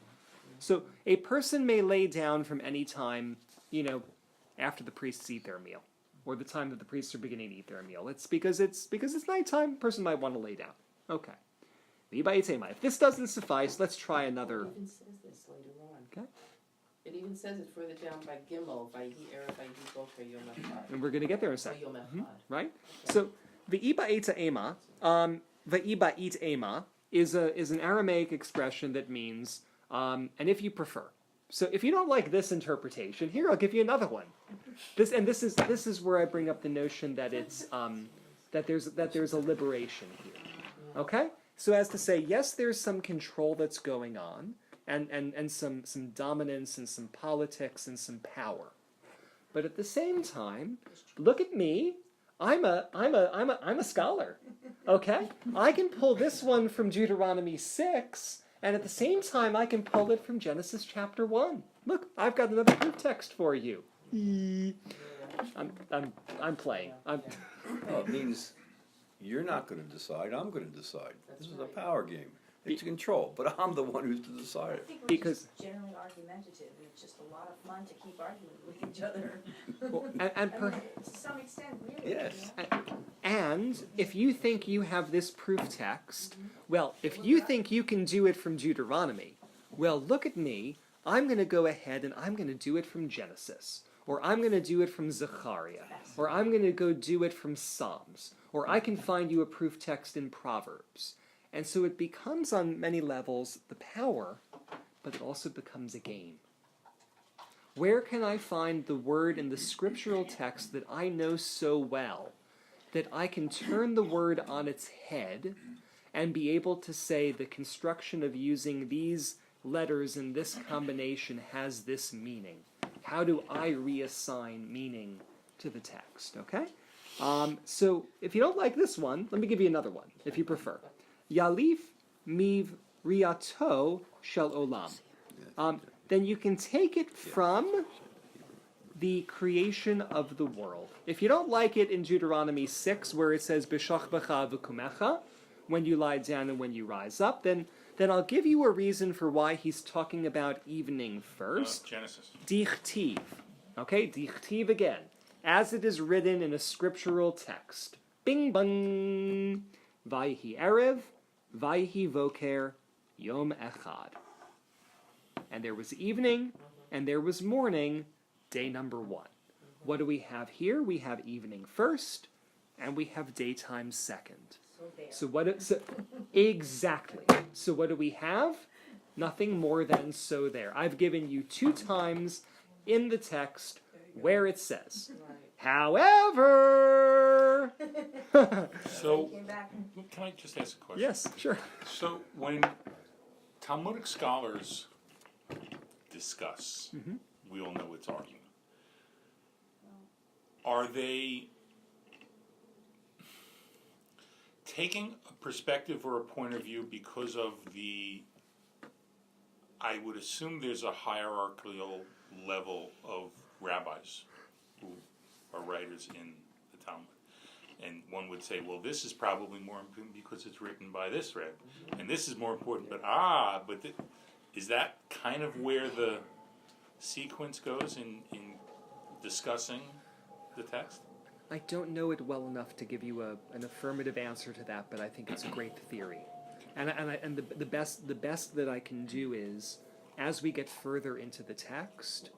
So a person may lay down from any time, after the priests eat their meal, or the time that the priests are beginning to eat their meal. It's because it's nighttime. A person might want to lay down. Okay. If this doesn't suffice, let's try another. It even says this later on. Okay. It even says it further down by Gimel, by He Erev, by He Boker, Yom Echad. And we're going to get there in a Or second. Yom Echad. Right? So ve'iba'eta ema, ve'iba'it ema is an Aramaic expression that means and if you prefer. So if you don't like this interpretation, here I'll give you another one. This is where I bring up the notion that it's that there's a liberation here. Okay? So as to say, yes, there's some control that's going on, and some dominance and some politics and some power. But at the same time, look at me. I'm a scholar. Okay? I can pull this one from Deuteronomy 6, and at the same time I can pull it from Genesis chapter 1. Look, I've got another proof text for you. I'm playing. Well, it means you're not going to decide. I'm going to decide. This is a power game. It's control, but I'm the one who's to decide I it. think we're Because- just generally argumentative, and it's just a lot of fun to keep arguing with each other. Well, and I mean, to some extent, really. Yes. You know? And if you think you have this proof text, well, if you think you can do it from Deuteronomy, well, look at me. I'm going to go ahead and I'm going to do it from Genesis, or I'm going to do it from Zechariah, or I'm going to go do it from Psalms, or I can find you a proof text in Proverbs. And so it becomes on many levels the power, but it also becomes a game. Where can I find the word in the scriptural text that I know so well that I can turn the word on its head and be able to say the construction of using these letters in this combination has this meaning? How do I reassign meaning to the text? Okay? So if you don't like this one, let me give you another one, if you prefer. Yalif miv riato shel olam. Then you can take it from the creation of the world. If you don't like it in Deuteronomy 6, where it says b'shachbecha v'kumecha, when you lie down and when you rise up, then I'll give you a reason for why he's talking about evening first. Genesis. Dichtiv. Okay, dichtiv again. As it is written in a scriptural text. Bing bang. Vayhi erev, vayhi voker, yom echad. And there was evening, and there was morning, day number 1. What do we have here? We have evening first, and we have daytime second. Exactly. So what do we have? Nothing more than so there. I've given you 2 times in the text where it says. However, So, can I just ask a question? yes, sure. So, when Talmudic scholars discuss, we all know it's argument. Are they taking a perspective or a point of view because of I would assume there's a hierarchical level of rabbis who are writers in the Talmud. And one would say, well, this is probably more important because it's written by this Rebbe, and this is more important. Is that kind of where the sequence goes in discussing the text? I don't know it well enough to give you an affirmative answer to that, but I think it's a great theory. And the best that I can do is, as we get further into the text,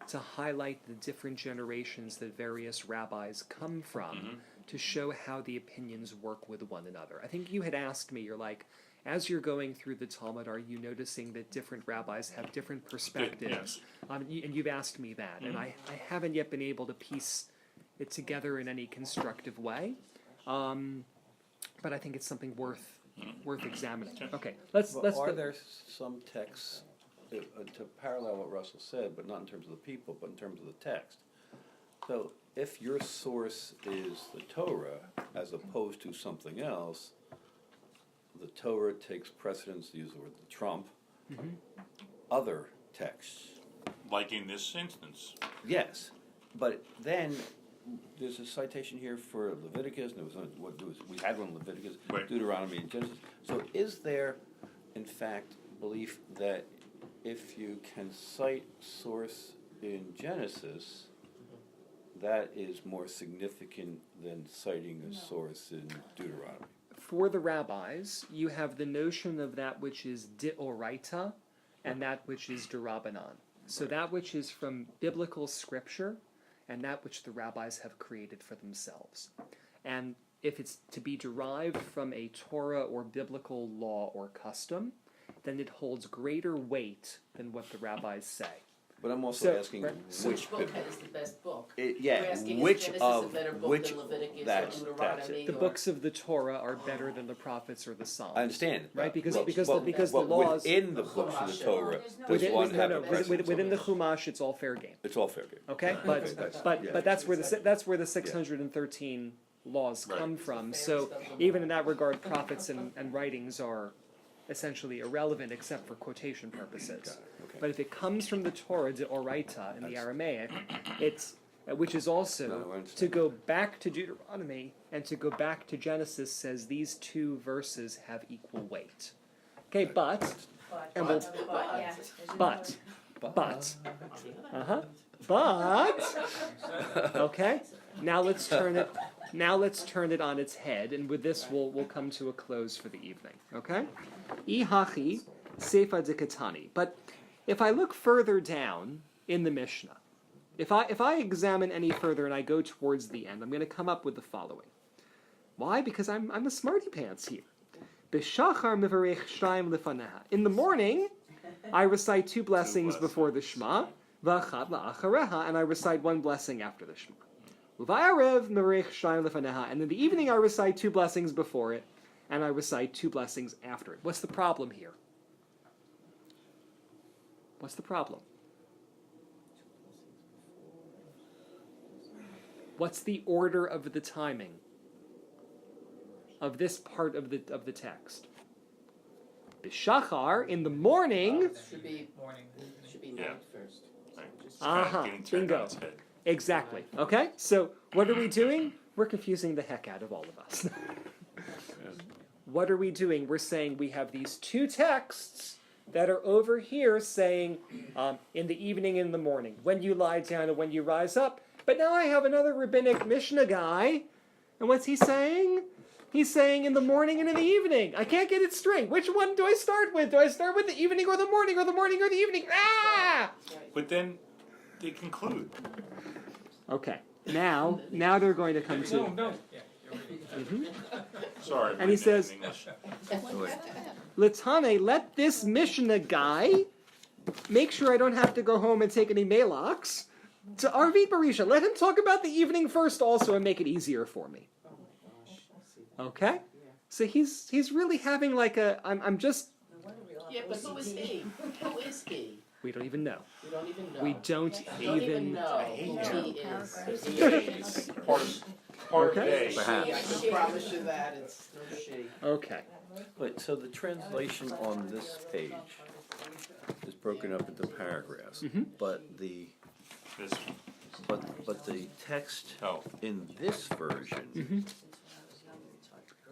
to highlight the different generations that various rabbis come from, to show how the opinions work with one another. I think you had asked me, you're like, as you're going through the Talmud, are you noticing that different rabbis have different perspectives? Yes. And you've asked me that, and I haven't yet been able to piece it together in any constructive way. But I think it's something worth examining. Okay, let's. Are there some texts to parallel what Russell said, but not in terms of the people, but in terms of the text? So if your source is the Torah, as opposed to something else, the Torah takes precedence, to use the word the trump, other texts. Like in this instance. Yes, but then there's a citation here for Leviticus, and we had one in Leviticus, Right. Deuteronomy, and Genesis. So is there, in fact, belief that if you can cite source in Genesis, that is more significant than citing a source in Deuteronomy? For the rabbis, you have the notion of that which is d'oraita and that which is d'Rabbanan. So that which is from biblical scripture and that which the rabbis have created for themselves. And if it's to be derived from a Torah or biblical law or custom, then it holds greater weight than what the rabbis say. But I'm also So- asking right. Which book is the best book? You're yeah, asking, which is Genesis of a better book which than Leviticus or that's Deuteronomy? it. The or- books of the Torah are better than the prophets or the Psalms. I understand, Right, because but- because but- because the but laws within the books of the Torah, does within, one no, have no, a within, precedence? within the Chumash, it's all fair game. It's all fair game. Okay, Okay, but that's- but yeah. but that's where the 613 laws come from. So even in that regard, prophets and writings are essentially irrelevant except for quotation purposes. Okay. But if it comes from the Torah, the Oraita in the That's- Aramaic, it's which is also No, I to understand. go back to Deuteronomy and to go back to Genesis says these two verses have equal weight. Okay, but and we'll Yeah, there's but another- but okay. Now let's turn it on its head, and with this we'll come to a close for the evening. Okay, ihachi sefa dekatani. But if I look further down in the Mishnah, if I examine any further and I go towards the end, I'm going to come up with the following. Why? Because I'm a smarty pants here. B'shachar mivarech shtayim lefaneha. In the morning, I recite two blessings before the Shema, v'achad la'achareha, and I recite one blessing after the Shema. U'va'arev mivarech shtayim lefaneha, and in the evening I recite two blessings before it, and I recite two blessings after it. What's the problem here? What's the problem? What's the order of the timing of this part of the text? B'shachar, in the morning. Should be Morning. night Yeah. first. It's kind of Aha, getting turned bingo. on its head. Exactly. Okay? So what are we doing? We're confusing the heck out of all of us. What are we doing? We're saying we have these two texts that are over here saying in the evening and in the morning, when you lie down and when you rise up. But now I have another rabbinic Mishnah guy, and what's he saying? He's saying in the morning and in the evening. I can't get it straight. Which one do I start with? Do I start with the evening or the morning or the morning or the evening? Ah! But then they conclude. Okay. Now they're going to come No, to. no, yeah, you're reading. Sorry. And he says, Latane, let this Mishnah guy make sure I don't have to go home and take any Malox to Arvit Barisha. Let him talk about the evening first also and make it easier for me. Okay? So he's really having like a, I'm just, Yeah, but who is he? Who is he? we don't even know. We don't even know. We don't even know who he is. Part Okay. A. Perhaps. I can promise you that, it's no she. Okay. Wait, so the translation on this page is broken up into paragraphs, but the This but the text Oh. in this version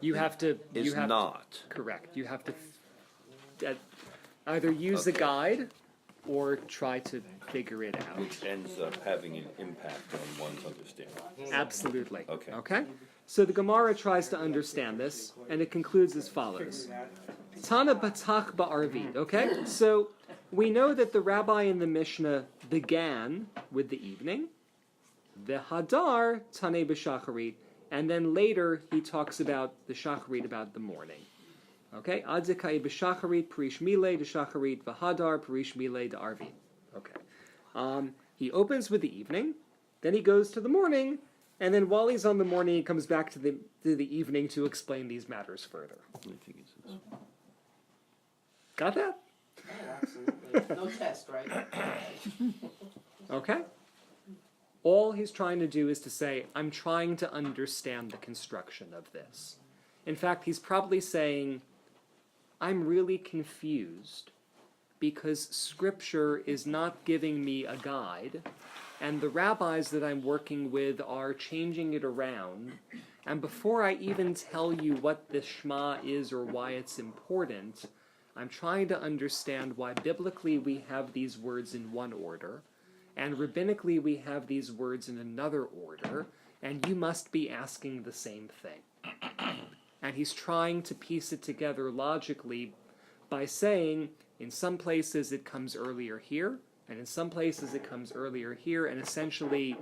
You have to, is you have not. correct. You have to either use a guide or try to figure it out. Which ends up having an impact on one's understanding. Absolutely. Okay. Okay? So the Gemara tries to understand this, and it concludes as follows. Tana batach ba'arvit. Okay? So we know that the rabbi in the Mishnah began with the evening, the hadar tane b'shacharit, and then later he talks about the shacharit, about the morning. Okay? Adzekai b'shacharit, perish mile de shacharit, v'hadar, perish mile de arvit. Okay. He opens with the evening, then he goes to the morning, and then while he's on the morning, he comes back to the evening to explain these matters further. I think it's this. Got that? Oh, absolutely. No test, right? Okay? All he's trying to do is to say, I'm trying to understand the construction of this. In fact, he's probably saying, I'm really confused because Scripture is not giving me a guide, and the rabbis that I'm working with are changing it around, and before I even tell you what the Shema is or why it's important, I'm trying to understand why biblically we have these words in one order, and rabbinically we have these words in another order, and you must be asking the same thing. And he's trying to piece it together logically by saying, in some places it comes earlier here, and in some places it comes earlier here, and essentially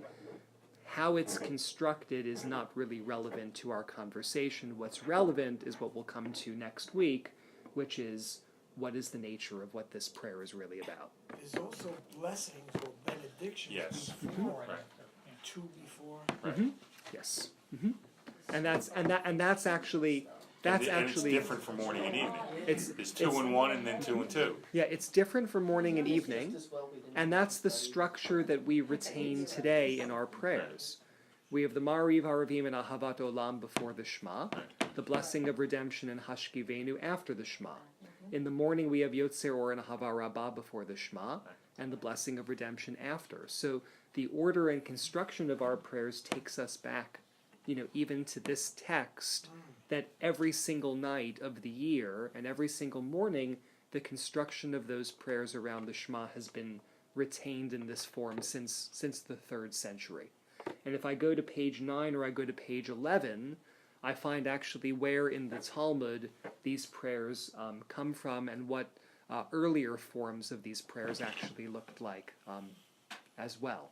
how it's constructed is not really relevant to our conversation. What's relevant is what we'll come to next week, which is what is the nature of what this prayer is really about. There's also blessings or benedictions Yes. before, Right. two before. Right. Yes. And that's actually And it's different for morning and evening. There's 2 and 1 and then 2 and 2. Yeah, it's different for morning and evening, and that's the structure that we retain today in our prayers. We have the Mariv Haravim and Ahavat Olam before the Shema, the blessing of redemption and Hashkivenu after the Shema. In the morning we have Yotzer Or and Ahava Rabbah before the Shema, and the blessing of redemption after. So the order and construction of our prayers takes us back, even to this text, that every single night of the year and every single morning, the construction of those prayers around the Shema has been retained in this form since the 3rd century. And if I go to page 9 or I go to page 11, I find actually where in the Talmud these prayers come from and what earlier forms of these prayers actually looked like as well.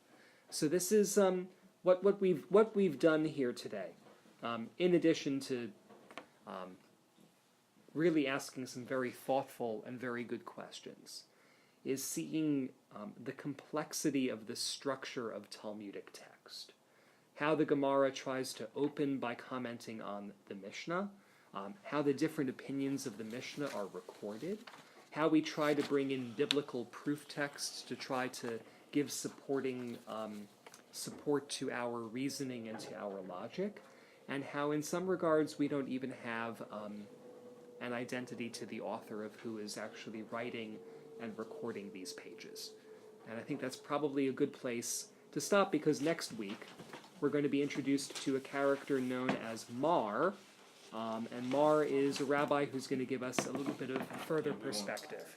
So this is what we've done here today. In addition to really asking some very thoughtful and very good questions, is seeing the complexity of the structure of Talmudic text. How the Gemara tries to open by commenting on the Mishnah, how the different opinions of the Mishnah are recorded, how we try to bring in biblical proof texts to try to give supporting support to our reasoning and to our logic, and how in some regards we don't even have an identity to the author of who is actually writing and recording these pages. And I think that's probably a good place to stop, because next week we're going to be introduced to a character known as Mar, and Mar is a rabbi who's going to give us a little bit of further perspective.